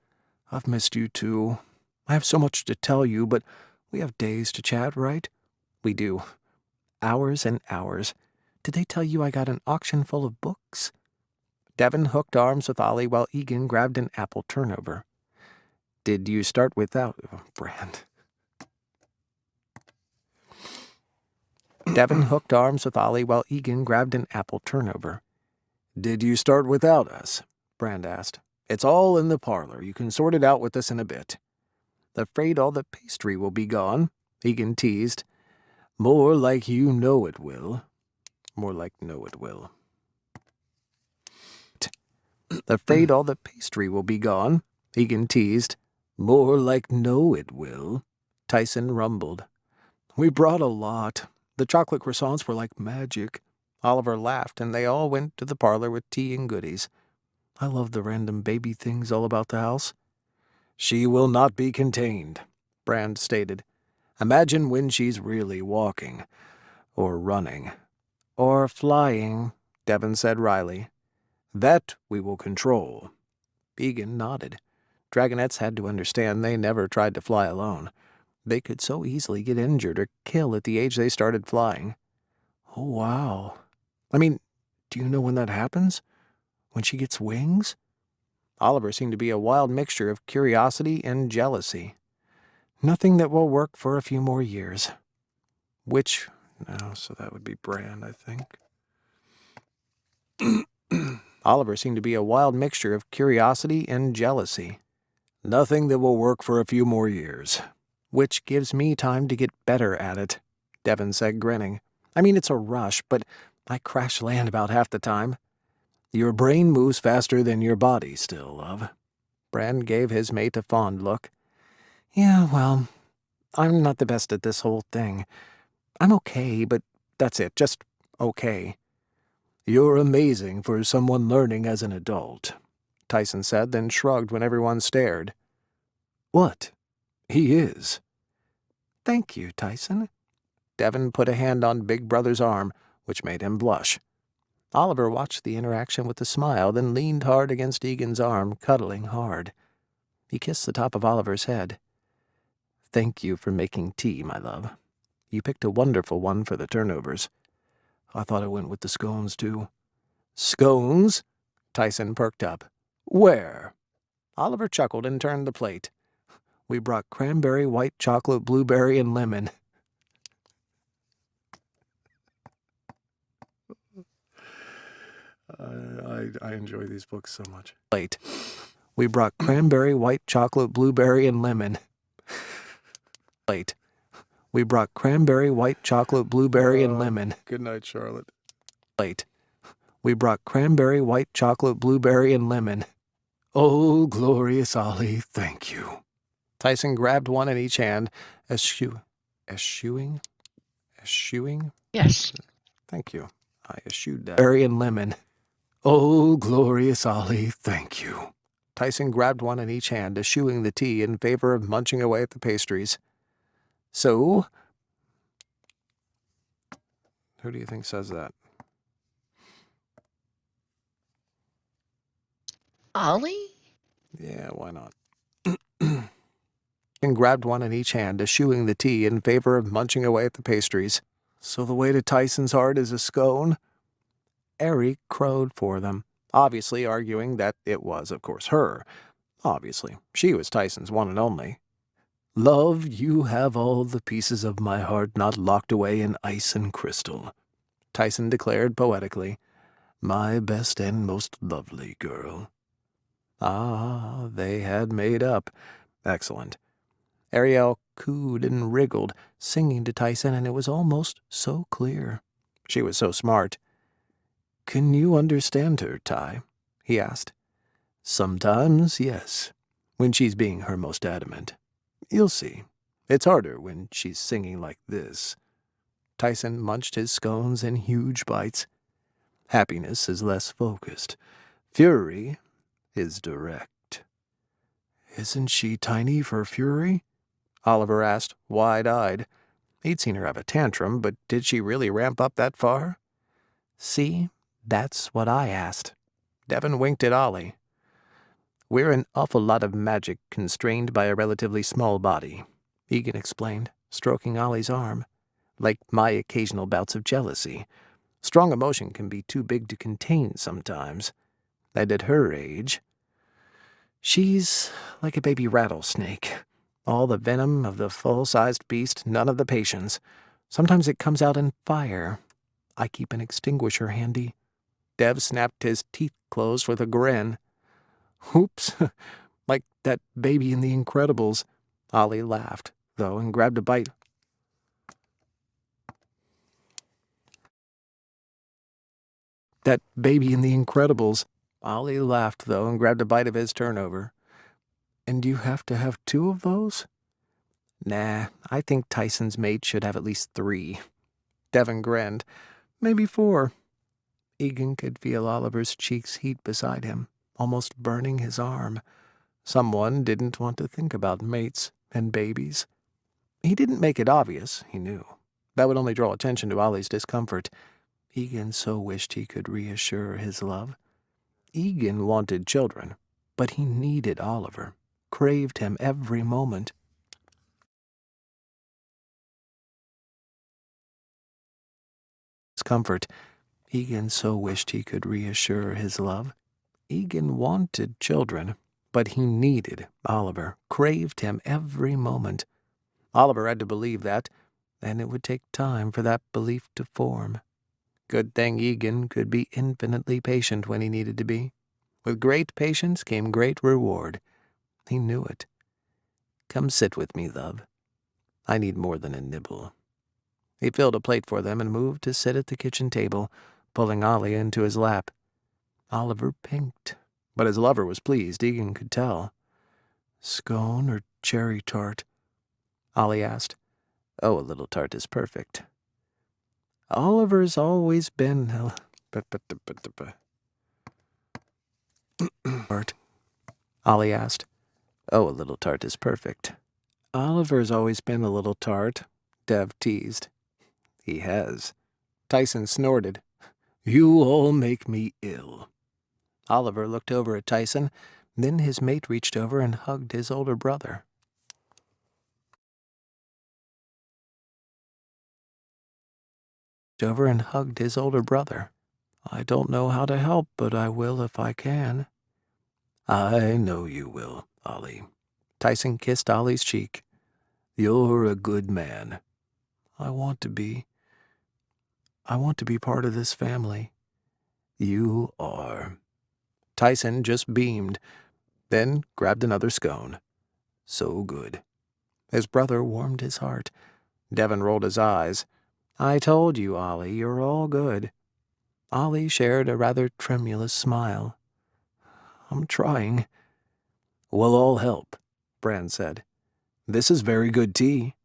"I've missed you too. I have so much to tell you, but we have days to chat, right?" "We do. Hours and hours. Did they tell you I got an auction full of books?" Devon hooked arms with Ollie while Egan grabbed an apple turnover. "Did you start without Brand?" Devon hooked arms with Ollie while Egan grabbed an apple turnover. "Did you start without us?" Brand asked. "It's all in the parlor. You can sort it out with us in a bit." "Afraid all the pastry will be gone," Egan teased. "More like you know it will." "More like know it will." "Afraid all the pastry will be gone," Egan teased. "More like know it will," Tyson rumbled. "We brought a lot. The chocolate croissants were like magic." Oliver laughed, and they all went to the parlor with tea and goodies. "I love the random baby things all about the house." "She will not be contained," Brand stated. "Imagine when she's really walking, or running, or flying," Devon said wryly. "That we will control." Egan nodded. Dragonettes had to understand they never tried to fly alone. They could so easily get injured or kill at the age they started flying. "Oh, wow. I mean, do you know when that happens? When she gets wings?" Oliver seemed to be a wild mixture of curiosity and jealousy. "Nothing that will work for a few more years." "Which, no, so that would be Brand, I think." Oliver seemed to be a wild mixture of curiosity and jealousy. "Nothing that will work for a few more years." "Which gives me time to get better at it," Devon said, grinning. "I mean, it's a rush, but I crash land about half the time." "Your brain moves faster than your body still, love." Brand gave his mate a fond look. "Yeah, well, I'm not the best at this whole thing. I'm okay, but that's it, just okay." "You're amazing for someone learning as an adult," Tyson said, then shrugged when everyone stared. "What? He is." "Thank you, Tyson." Devon put a hand on Big Brother's arm, which made him blush. Oliver watched the interaction with a smile, then leaned hard against Egan's arm, cuddling hard. He kissed the top of Oliver's head. "Thank you for making tea, my love. You picked a wonderful one for the turnovers. I thought it went with the scones, too." "Scones?" Tyson perked up. "Where?" Oliver chuckled and turned the plate. "We brought cranberry, white chocolate, blueberry, and lemon." I enjoy these books so much. "Plate. We brought cranberry, white chocolate, blueberry, and lemon." "Plate. We brought cranberry, white chocolate, blueberry, and lemon." Good night, Charlotte. "Plate. We brought cranberry, white chocolate, blueberry, and lemon." "Oh, glorious Ollie, thank you." Tyson grabbed one in each hand, eschewing? Yes. Thank you. I eschewed that. Berry and lemon. Oh, glorious Ollie, thank you. Tyson grabbed one in each hand, eschewing the tea in favor of munching away at the pastries. So, who do you think says that? Ollie? Yeah, why not? And grabbed one in each hand, eschewing the tea in favor of munching away at the pastries. So the way to Tyson's heart is a scone? Eric crowed for them, obviously arguing that it was, of course, her. Obviously, she was Tyson's one and only. Love, you have all the pieces of my heart not locked away in ice and crystal, Tyson declared poetically. My best and most lovely girl. Ah, they had made up. Excellent. Ariel cooed and wriggled, singing to Tyson, and it was almost so clear. She was so smart. Can you understand her, Ty? He asked. Sometimes, yes, when she's being her most adamant. You'll see. It's harder when she's singing like this. Tyson munched his scones in huge bites. Happiness is less focused. Fury is direct. Isn't she tiny for fury? Oliver asked, wide-eyed. He'd seen her have a tantrum, but did she really ramp up that far? See, that's what I asked. Devon winked at Ollie. We're an awful lot of magic constrained by a relatively small body, Egan explained, stroking Ollie's arm. Like my occasional bouts of jealousy. Strong emotion can be too big to contain sometimes. And at her age, she's like a baby rattlesnake. All the venom of the full-sized beast, none of the patience. Sometimes it comes out in fire. I keep an extinguisher handy. Dev snapped his teeth closed with a grin. Oops, like that baby in The Incredibles. Ollie laughed, though, and grabbed a bite. That baby in The Incredibles. Ollie laughed, though, and grabbed a bite of his turnover. And you have to have 2 of those? Nah, I think Tyson's mate should have at least 3. Devon grinned. Maybe 4. Egan could feel Oliver's cheeks heat beside him, almost burning his arm. Someone didn't want to think about mates and babies. He didn't make it obvious, he knew. That would only draw attention to Ollie's discomfort. Egan so wished he could reassure his love. Egan wanted children, but he needed Oliver, craved him every moment. Discomfort. Egan so wished he could reassure his love. Egan wanted children, but he needed Oliver, craved him every moment. Oliver had to believe that, and it would take time for that belief to form. Good thing Egan could be infinitely patient when he needed to be. With great patience came great reward. He knew it. Come sit with me, love. I need more than a nibble. He filled a plate for them and moved to sit at the kitchen table, pulling Ollie into his lap. Oliver pinked, but his lover was pleased, Egan could tell. Scone or cherry tart? Ollie asked. Oh, a little tart is perfect. Oliver's always been... Tart. Ollie asked. Oh, a little tart is perfect. Oliver's always been a little tart, Dev teased. He has. Tyson snorted. You all make me ill. Oliver looked over at Tyson, then his mate reached over and hugged his older brother. I don't know how to help, but I will if I can. I know you will, Ollie. Tyson kissed Ollie's cheek. You're a good man. I want to be. I want to be part of this family. You are. Tyson just beamed, then grabbed another scone. So good. His brother warmed his heart. Devon rolled his eyes. I told you, Ollie, you're all good. Ollie shared a rather tremulous smile. I'm trying. We'll all help, Bran said. "This is very good tea."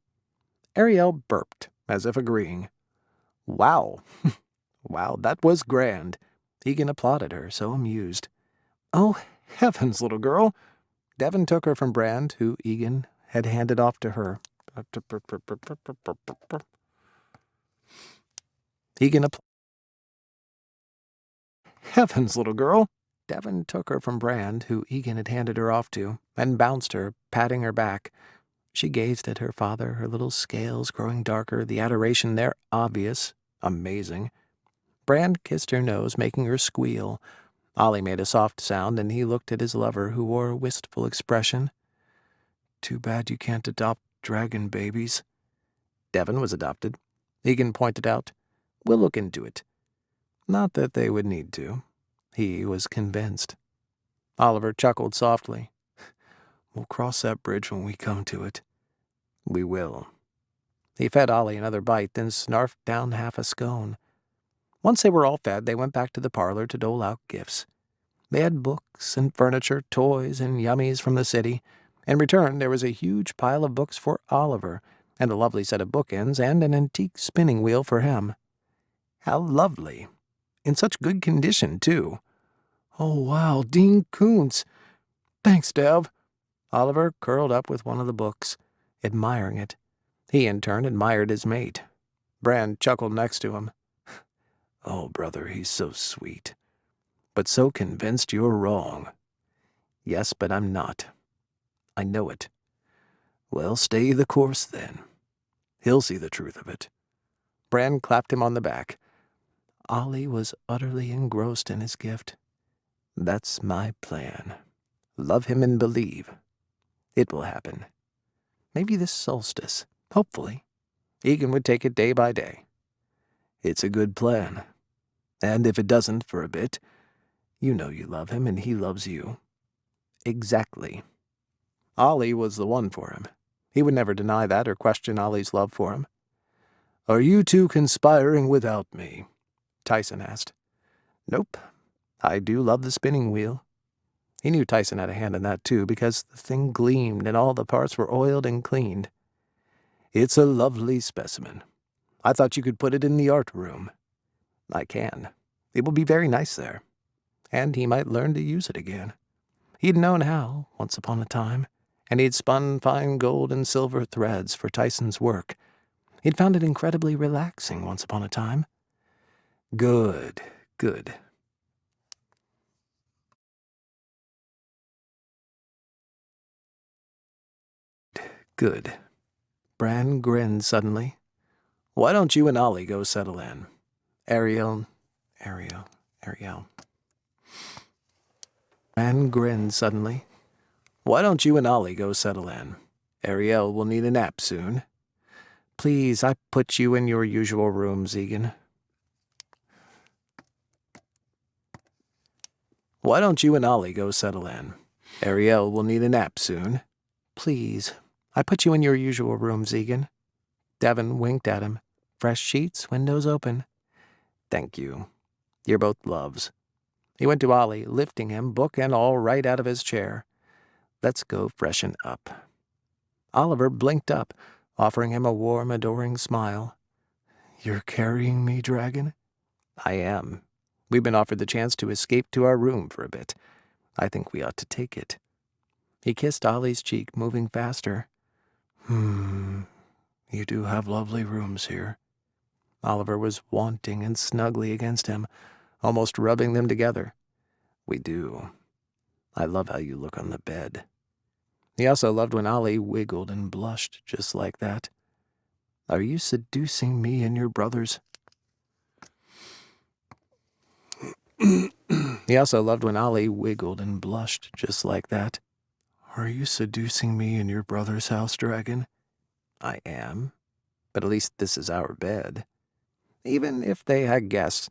Ariel burped, as if agreeing. "Wow. Wow, that was grand." Egan applauded her, so amused. "Oh, heavens, little girl." Devon took her from Brand, who Egan had handed off to her. Egan applauded. "Heavens, little girl." Devon took her from Brand, who Egan had handed her off to, and bounced her, patting her back. She gazed at her father, her little scales growing darker, the adoration there obvious, amazing. Brand kissed her nose, making her squeal. Ollie made a soft sound, and he looked at his lover, who wore a wistful expression. "Too bad you can't adopt dragon babies." Devon was adopted. Egan pointed out. "We'll look into it." Not that they would need to. He was convinced. Oliver chuckled softly. "We'll cross that bridge when we come to it." "We will." He fed Ollie another bite, then snarfed down half a scone. Once they were all fed, they went back to the parlor to dole out gifts. They had books and furniture, toys and yummies from the city. In return, there was a huge pile of books for Oliver, and a lovely set of bookends and an antique spinning wheel for him. How lovely! In such good condition, too. "Oh, wow, Dean Koontz. Thanks, Dev." Oliver curled up with one of the books, admiring it. He, in turn, admired his mate. Brand chuckled next to him. "Oh, brother, he's so sweet. But so convinced you're wrong." "Yes, but I'm not. I know it." "Well, stay the course, then. He'll see the truth of it." Brand clapped him on the back. Ollie was utterly engrossed in his gift. "That's my plan. Love him and believe. It will happen. Maybe this solstice. Hopefully. Egan would take it day by day." "It's a good plan. And if it doesn't for a bit, you know you love him and he loves you." "Exactly." Ollie was the one for him. He would never deny that or question Ollie's love for him. "Are you two conspiring without me?" Tyson asked. "Nope. I do love the spinning wheel." He knew Tyson had a hand in that, too, because the thing gleamed and all the parts were oiled and cleaned. "It's a lovely specimen. I thought you could put it in the art room." "I can. It will be very nice there." And he might learn to use it again. He'd known how, once upon a time, and he'd spun fine gold and silver threads for Tyson's work. He'd found it incredibly relaxing once upon a time. Good, good. Good. Bran grinned suddenly. "Why don't you and Ollie go settle in?" Ariel. Bran grinned suddenly. "Why don't you and Ollie go settle in? Ariel will need a nap soon." "Please, I put you in your usual rooms, Egan." "Why don't you and Ollie go settle in? Ariel will need a nap soon." "Please, I put you in your usual rooms, Egan." Devon winked at him. "Fresh sheets, windows open." "Thank you. You're both loves." He went to Ollie, lifting him, book and all, right out of his chair. "Let's go freshen up." Oliver blinked up, offering him a warm, adoring smile. "You're carrying me, Dragon?" "I am. We've been offered the chance to escape to our room for a bit. I think we ought to take it." He kissed Ollie's cheek, moving faster. You do have lovely rooms here." Oliver was wanting and snugly against him, almost rubbing them together. "We do. I love how you look on the bed." He also loved when Ollie wiggled and blushed just like that. "Are you seducing me and your brothers?" He also loved when Ollie wiggled and blushed just like that. "Are you seducing me in your brother's house, Dragon?" "I am. But at least this is our bed." Even if they had guests,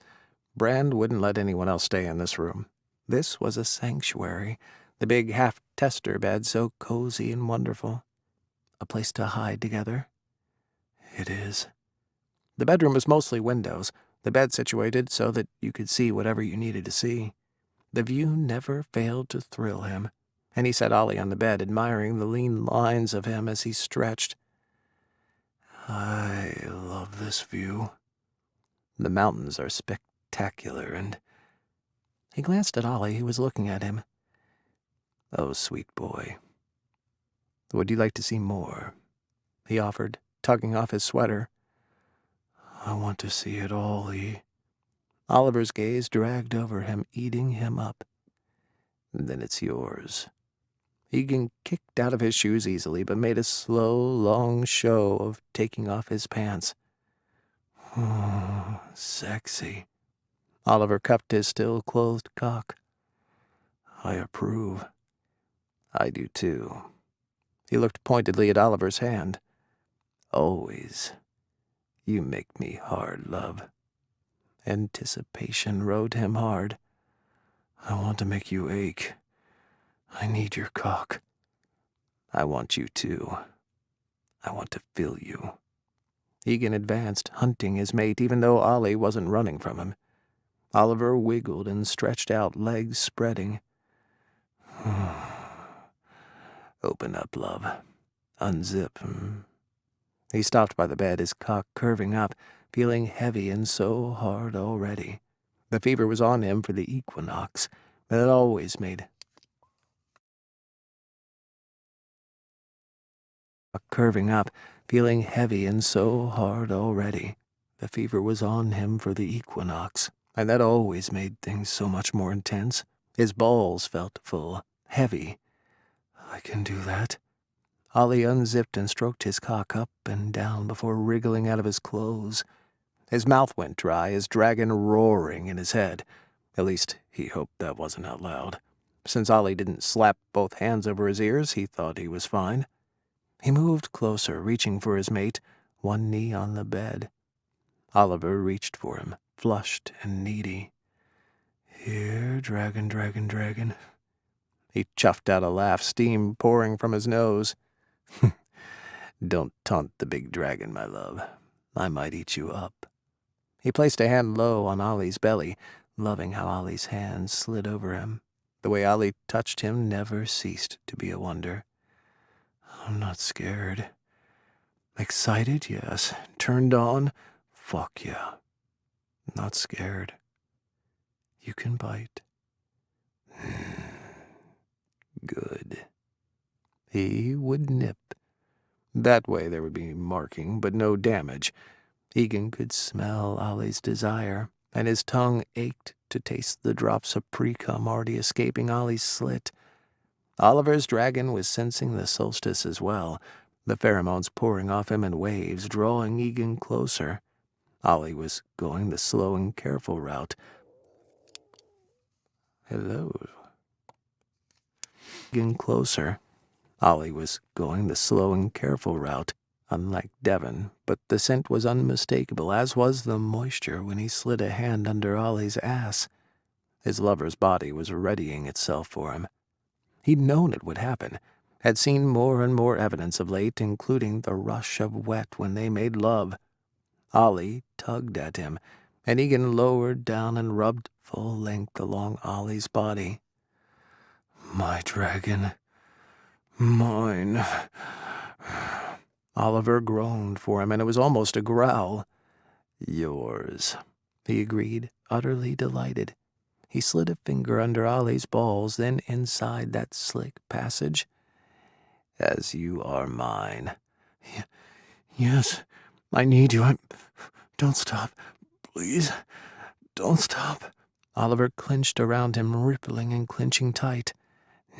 Brand wouldn't let anyone else stay in this room. This was a sanctuary, the big half-tester bed so cozy and wonderful. A place to hide together. It is. The bedroom was mostly windows, the bed situated so that you could see whatever you needed to see. The view never failed to thrill him. and he set Ollie on the bed, admiring the lean lines of him as he stretched. I love this view. The mountains are spectacular, and he glanced at Ollie, who was looking at him. Oh, sweet boy. Would you like to see more? He offered, tugging off his sweater. I want to see it all, E. Oliver's gaze dragged over him, eating him up. Then it's yours. Egan kicked out of his shoes easily, but made a slow, long show of taking off his pants. Oh, sexy. Oliver cupped his still-clothed cock. I approve. I do too. He looked pointedly at Oliver's hand. Always. You make me hard, love. Anticipation rode him hard. I want to make you ache. I need your cock. I want you too. I want to fill you. Egan advanced, hunting his mate, even though Ollie wasn't running from him. Oliver wiggled and stretched out, legs spreading. Open up, love. Unzip. He stopped by the bed, his cock curving up, feeling heavy and so hard already. The fever was on him for the equinox that had always made curving up, feeling heavy and so hard already. The fever was on him for the equinox, and that always made things so much more intense. His balls felt full, heavy. I can do that. Ollie unzipped and stroked his cock up and down before wriggling out of his clothes. His mouth went dry, his dragon roaring in his head. At least he hoped that wasn't out loud. Since Ollie didn't slap both hands over his ears, he thought he was fine. He moved closer, reaching for his mate, one knee on the bed. Oliver reached for him, flushed and needy. Here, dragon, dragon, dragon. He chuffed out a laugh, steam pouring from his nose. Don't taunt the big dragon, my love. I might eat you up. He placed a hand low on Ollie's belly, loving how Ollie's hands slid over him. The way Ollie touched him never ceased to be a wonder. I'm not scared. Excited, yes. Turned on? Fuck yeah. Not scared. You can bite. Good. He would nip. That way there would be marking, but no damage. Egan could smell Ollie's desire, and his tongue ached to taste the drops of pre-cum already escaping Ollie's slit. Oliver's dragon was sensing the solstice as well, the pheromones pouring off him in waves, drawing Egan closer. Ollie was going the slow and careful route. Hello. Egan closer. Ollie was going the slow and careful route, unlike Devon, but the scent was unmistakable, as was the moisture when he slid a hand under Ollie's ass. His lover's body was readying itself for him. He'd known it would happen, had seen more and more evidence of late, including the rush of wet when they made love. Ollie tugged at him, and Egan lowered down and rubbed full length along Ollie's body. My dragon. Mine. Oliver groaned for him, and it was almost a growl. Yours, he agreed, utterly delighted. He slid a finger under Ollie's balls, then inside that slick passage. As you are mine. Yes, I need you. Don't stop. Please, don't stop. Oliver clenched around him, rippling and clenching tight.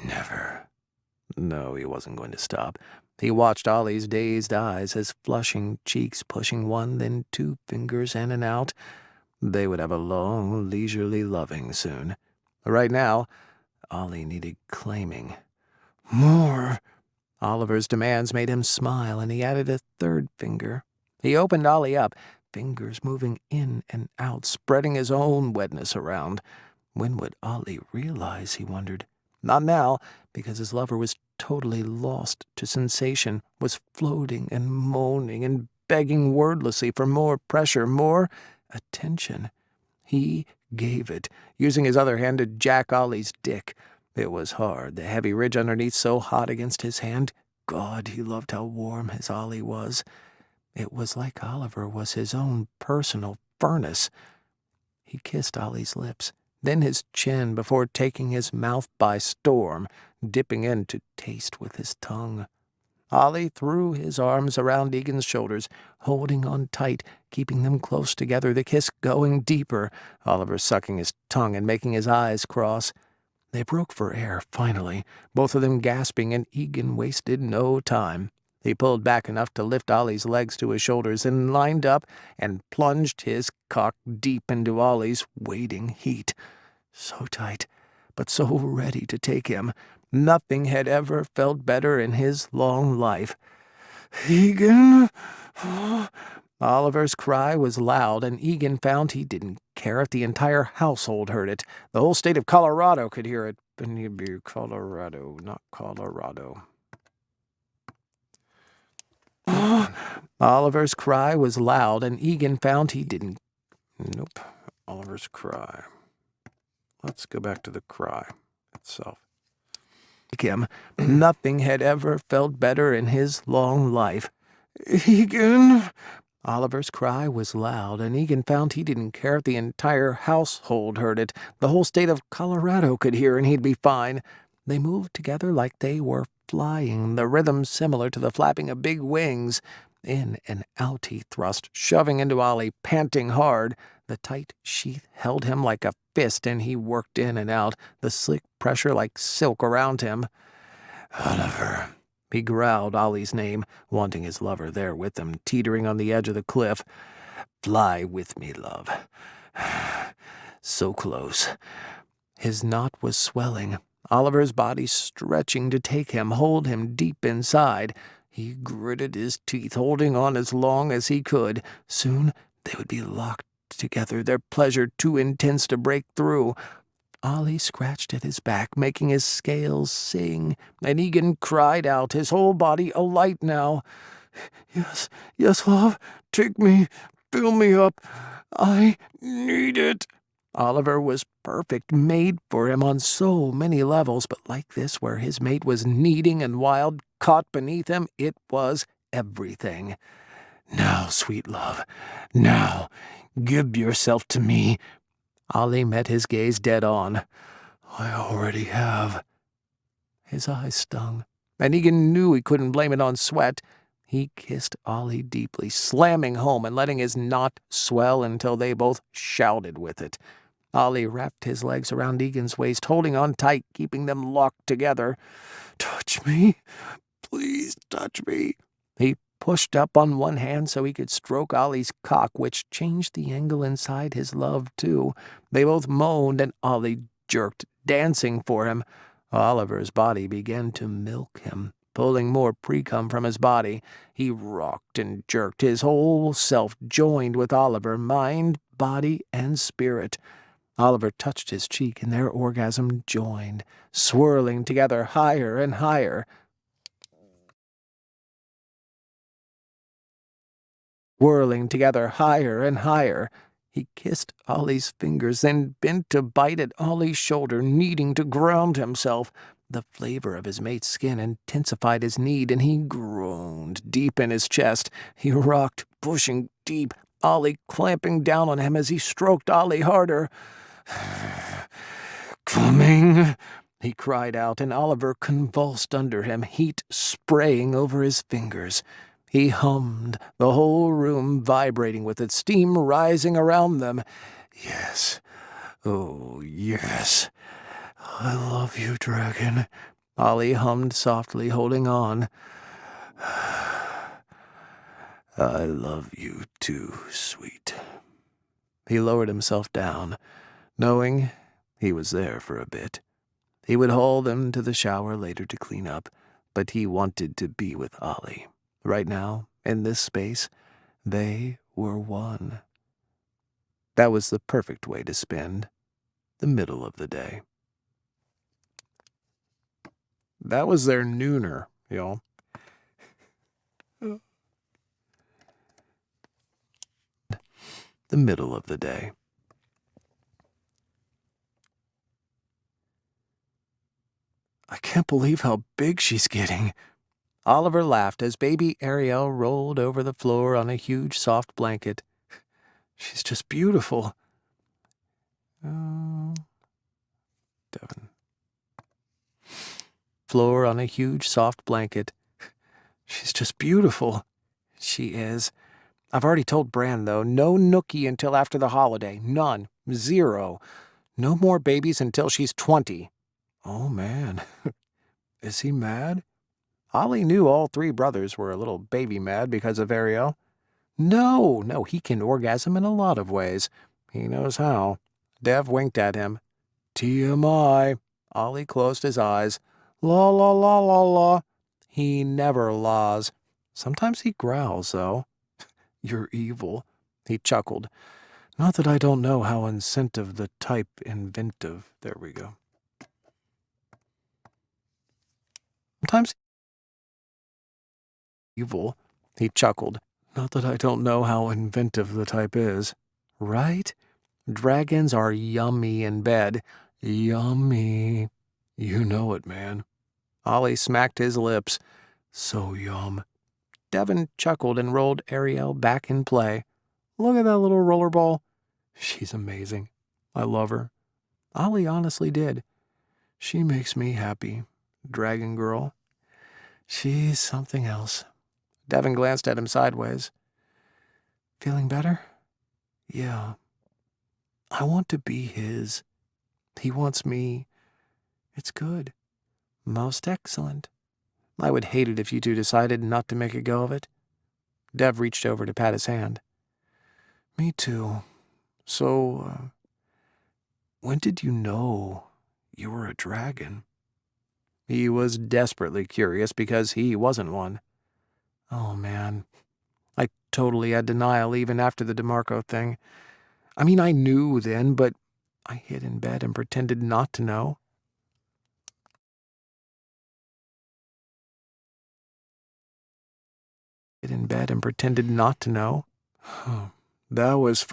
Never. No, he wasn't going to stop. He watched Ollie's dazed eyes, his flushing cheeks pushing one, then two fingers in and out. They would have a long, leisurely loving soon. Right now, Ollie needed claiming. More. Oliver's demands made him smile, and he added a third finger. He opened Ollie up, fingers moving in and out, spreading his own wetness around. When would Ollie realize, he wondered? Not now, because his lover was totally lost to sensation, was floating and moaning and begging wordlessly for more pressure, more attention. He gave it, using his other hand to jack Ollie's dick. It was hard, the heavy ridge underneath so hot against his hand. God, he loved how warm his Ollie was. It was like Oliver was his own personal furnace. He kissed Ollie's lips, then his chin before taking his mouth by storm, dipping in to taste with his tongue. Ollie threw his arms around Egan's shoulders, holding on tight, keeping them close together, the kiss going deeper, Oliver sucking his tongue and making his eyes cross. They broke for air, finally, both of them gasping, and Egan wasted no time. He pulled back enough to lift Ollie's legs to his shoulders and lined up and plunged his cock deep into Ollie's waiting heat. So tight, but so ready to take him. Nothing had ever felt better in his long life. "Egan!" Oliver's cry was loud, and Egan found he didn't care if the entire household heard it. The whole state of Colorado could hear it. Colorado, not Colorado. Oliver's cry was loud, and Egan found he didn't. Nope. Oliver's cry. Let's go back to the cry itself. Him. Nothing had ever felt better in his long life. "Egan!" Oliver's cry was loud, and Egan found he didn't care if the entire household heard it. The whole state of Colorado could hear, and he'd be fine. They moved together like they were flying, the rhythm similar to the flapping of big wings. In and out he thrust, shoving into Ollie, panting hard. The tight sheath held him like a fist, and he worked in and out, the slick pressure like silk around him. "Oliver," he growled Ollie's name, wanting his lover there with him, teetering on the edge of the cliff. "Fly with me, love." So close. His knot was swelling, Oliver's body stretching to take him, hold him deep inside. He gritted his teeth, holding on as long as he could. Soon they would be locked together, their pleasure too intense to break through. Ollie scratched at his back, making his scales sing, and Egan cried out, his whole body alight now. "Yes, yes, love, take me, fill me up. I need it." Oliver was perfect, made for him on so many levels, but like this, where his mate was needing and wild, caught beneath him, it was everything. "Now, sweet love, now, give yourself to me." Ollie met his gaze dead on. "I already have." His eyes stung, and Egan knew he couldn't blame it on sweat. He kissed Ollie deeply, slamming home and letting his knot swell until they both shouted with it. Ollie wrapped his legs around Egan's waist, holding on tight, keeping them locked together. "Touch me. Please touch me." He pushed up on one hand so he could stroke Ollie's cock, which changed the angle inside his love, too. They both moaned, and Ollie jerked, dancing for him. Oliver's body began to milk him, pulling more pre-cum from his body. He rocked and jerked, his whole self joined with Oliver, mind, body, and spirit. Oliver touched his cheek, and their orgasm joined, swirling together higher and higher. Whirling together higher and higher. He kissed Ollie's fingers, then bent to bite at Ollie's shoulder, needing to ground himself. The flavor of his mate's skin intensified his need, and he groaned deep in his chest. He rocked, pushing deep, Ollie clamping down on him as he stroked Ollie harder. "Coming," he cried out, and Oliver convulsed under him, heat spraying over his fingers. He hummed, the whole room vibrating with it, steam rising around them. "Yes, oh, yes. I love you, dragon," Ollie hummed softly, holding on. "I love you too, sweet." He lowered himself down, knowing he was there for a bit. He would haul them to the shower later to clean up, but he wanted to be with Ollie. Right now, in this space, they were one. That was the perfect way to spend the middle of the day. That was their nooner, y'all. The middle of the day. I can't believe how big she's getting. Oliver laughed as baby Ariel rolled over the floor on a huge soft blanket. She's just beautiful. Oh, Devin. Floor on a huge soft blanket. She's just beautiful. She is. I've already told Bran, though, no nookie until after the holiday. None. 0. No more babies until she's 20. Oh, man. Is he mad? Ollie knew all 3 brothers were a little baby mad because of Ariel. No, he can orgasm in a lot of ways. He knows how. Dev winked at him. TMI. Ollie closed his eyes. La la la la la. He never laws. Sometimes he growls, though. You're evil. He chuckled. Not that I don't know how incentive the type inventive. There we go. Sometimes evil. He chuckled. Not that I don't know how inventive the type is. Right? Dragons are yummy in bed. Yummy. You know it, man. Ollie smacked his lips. So yum. Devin chuckled and rolled Ariel back in play. Look at that little rollerball. She's amazing. I love her. Ollie honestly did. She makes me happy. Dragon girl. She's something else. Devin glanced at him sideways. Feeling better? Yeah. I want to be his. He wants me. It's good. Most excellent. I would hate it if you two decided not to make a go of it. Dev reached over to pat his hand. Me too. So, when did you know you were a dragon? He was desperately curious because he wasn't one. Oh, man. I totally had denial even after the DeMarco thing. I mean, I knew then, but I hid in bed and pretended not to know. Hid in bed and pretended not to know. That was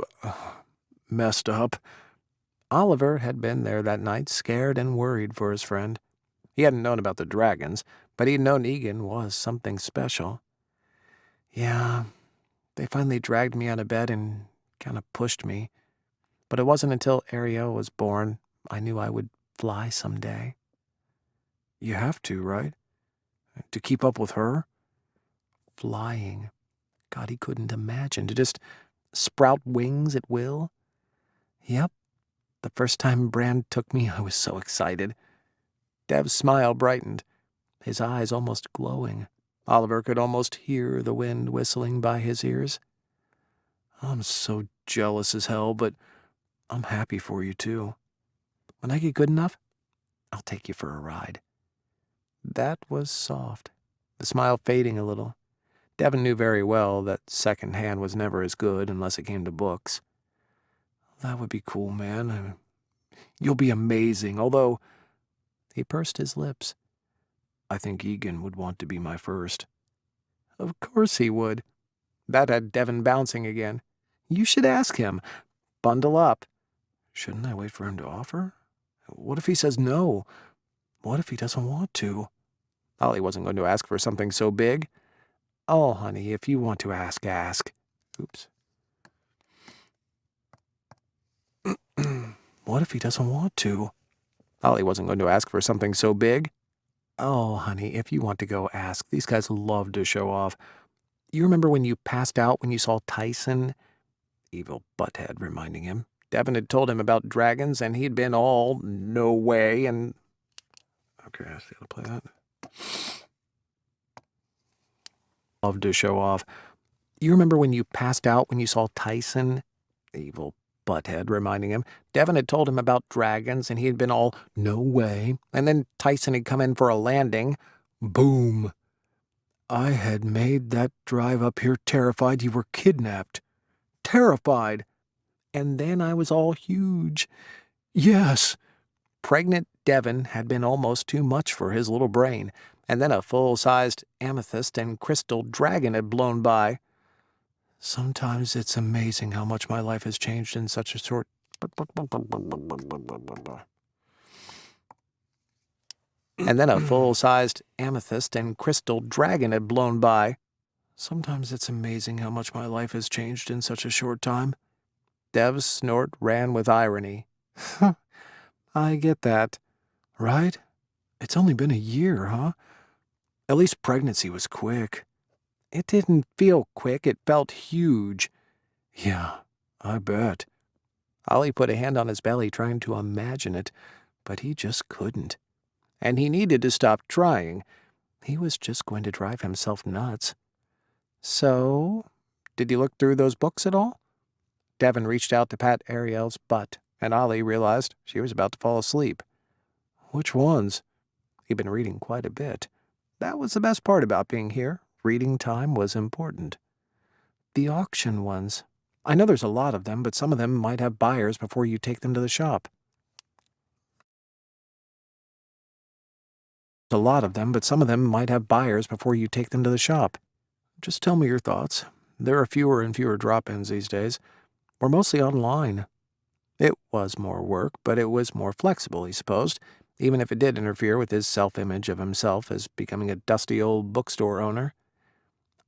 messed up. Oliver had been there that night, scared and worried for his friend. He hadn't known about the dragons, but he'd known Egan was something special. Yeah, they finally dragged me out of bed and kind of pushed me. But it wasn't until Ariel was born I knew I would fly someday. You have to, right? To keep up with her? Flying. God, he couldn't imagine. To just sprout wings at will? Yep. The first time Bran took me, I was so excited. Dev's smile brightened, his eyes almost glowing. Oliver could almost hear the wind whistling by his ears. I'm so jealous as hell, but I'm happy for you, too. When I get good enough, I'll take you for a ride. That was soft, the smile fading a little. Devin knew very well that second hand was never as good unless it came to books. That would be cool, man. You'll be amazing, although... He pursed his lips. I think Egan would want to be my first. Of course he would. That had Devin bouncing again. You should ask him. Bundle up. Shouldn't I wait for him to offer? What if he says no? What if he doesn't want to? Ollie wasn't going to ask for something so big. Oh, honey, if you want to ask, ask. Oops. What if he doesn't want to? Ollie wasn't going to ask for something so big. Oh, honey, if you want to go, ask. These guys love to show off. You remember when you passed out when you saw Tyson? Evil butthead reminding him. Devin had told him about dragons, and he'd been all, no way, and... Okay, I see how to play that. Love to show off. You remember when you passed out when you saw Tyson? Evil butthead reminding him. Devin had told him about dragons, and he had been all, no way, and then Tyson had come in for a landing. Boom. I had made that drive up here terrified you were kidnapped. Terrified. And then I was all huge. Yes. Pregnant Devin had been almost too much for his little brain, and then a full-sized amethyst and crystal dragon had blown by. Sometimes it's amazing how much my life has changed in such a short... And then a full-sized amethyst and crystal dragon had blown by. Sometimes it's amazing how much my life has changed in such a short time. Dev's snort ran with irony. I get that. Right? It's only been a year, huh? At least pregnancy was quick. It didn't feel quick, it felt huge. Yeah, I bet. Ollie put a hand on his belly trying to imagine it, but he just couldn't. And he needed to stop trying. He was just going to drive himself nuts. So, did you look through those books at all? Devin reached out to pat Ariel's butt, and Ollie realized she was about to fall asleep. Which ones? He'd been reading quite a bit. That was the best part about being here. Reading time was important. The auction ones. I know there's a lot of them, but some of them might have buyers before you take them to the shop. A lot of them, but some of them might have buyers before you take them to the shop. Just tell me your thoughts. There are fewer and fewer drop-ins these days. We're mostly online. It was more work, but it was more flexible, he supposed, even if it did interfere with his self-image of himself as becoming a dusty old bookstore owner.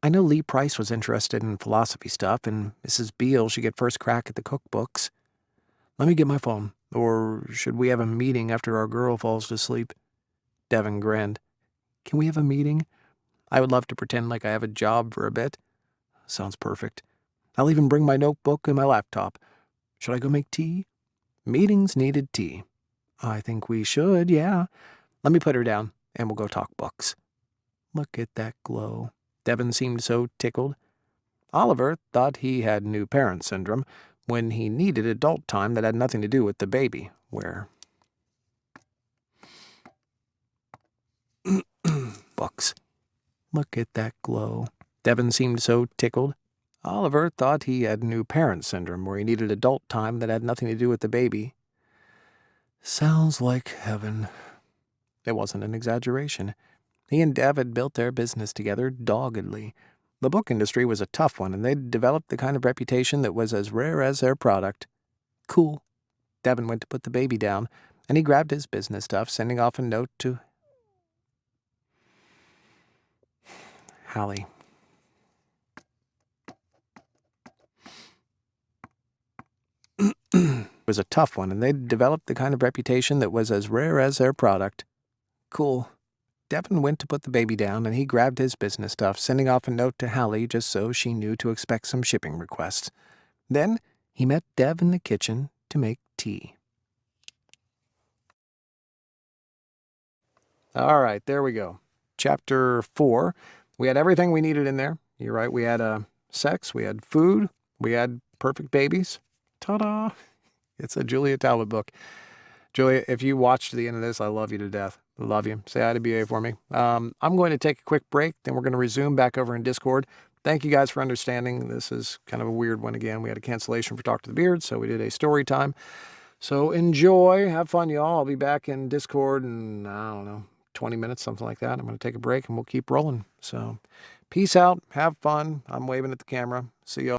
I know Lee Price was interested in philosophy stuff, and Mrs. Beale should get first crack at the cookbooks. Let me get my phone. Or should we have a meeting after our girl falls to sleep? Devin grinned. Can we have a meeting? I would love to pretend like I have a job for a bit. Sounds perfect. I'll even bring my notebook and my laptop. Should I go make tea? Meetings needed tea. I think we should, yeah. Let me put her down, and we'll go talk books. Look at that glow. Devin seemed so tickled. Oliver thought he had new parent syndrome when he needed adult time that had nothing to do with the baby, where books. Look at that glow. Devin seemed so tickled. Oliver thought he had new parent syndrome where he needed adult time that had nothing to do with the baby. Sounds like heaven. It wasn't an exaggeration. He and Dev had built their business together doggedly. The book industry was a tough one, and they'd developed the kind of reputation that was as rare as their product. Cool. Devin went to put the baby down, and he grabbed his business stuff, sending off a note to Hallie. It was a tough one, and they'd developed the kind of reputation that was as rare as their product. Cool. Devin went to put the baby down, and he grabbed his business stuff, sending off a note to Hallie just so she knew to expect some shipping requests. Then he met Dev in the kitchen to make tea. All right, there we go. Chapter 4. We had everything we needed in there. You're right, we had sex, we had food, we had perfect babies. Ta-da! It's a Julia Talbot book. Julia, if you watched the end of this, I love you to death. I love you. Say hi to BA for me. I'm going to take a quick break, then we're going to resume back over in Discord. Thank you guys for understanding. This is kind of a weird one again. We had a cancellation for Talk to the Beard, so we did a story time. So enjoy. Have fun, y'all. I'll be back in Discord in, I don't know, 20 minutes, something like that. I'm going to take a break, and we'll keep rolling. So peace out. Have fun. I'm waving at the camera. See y'all.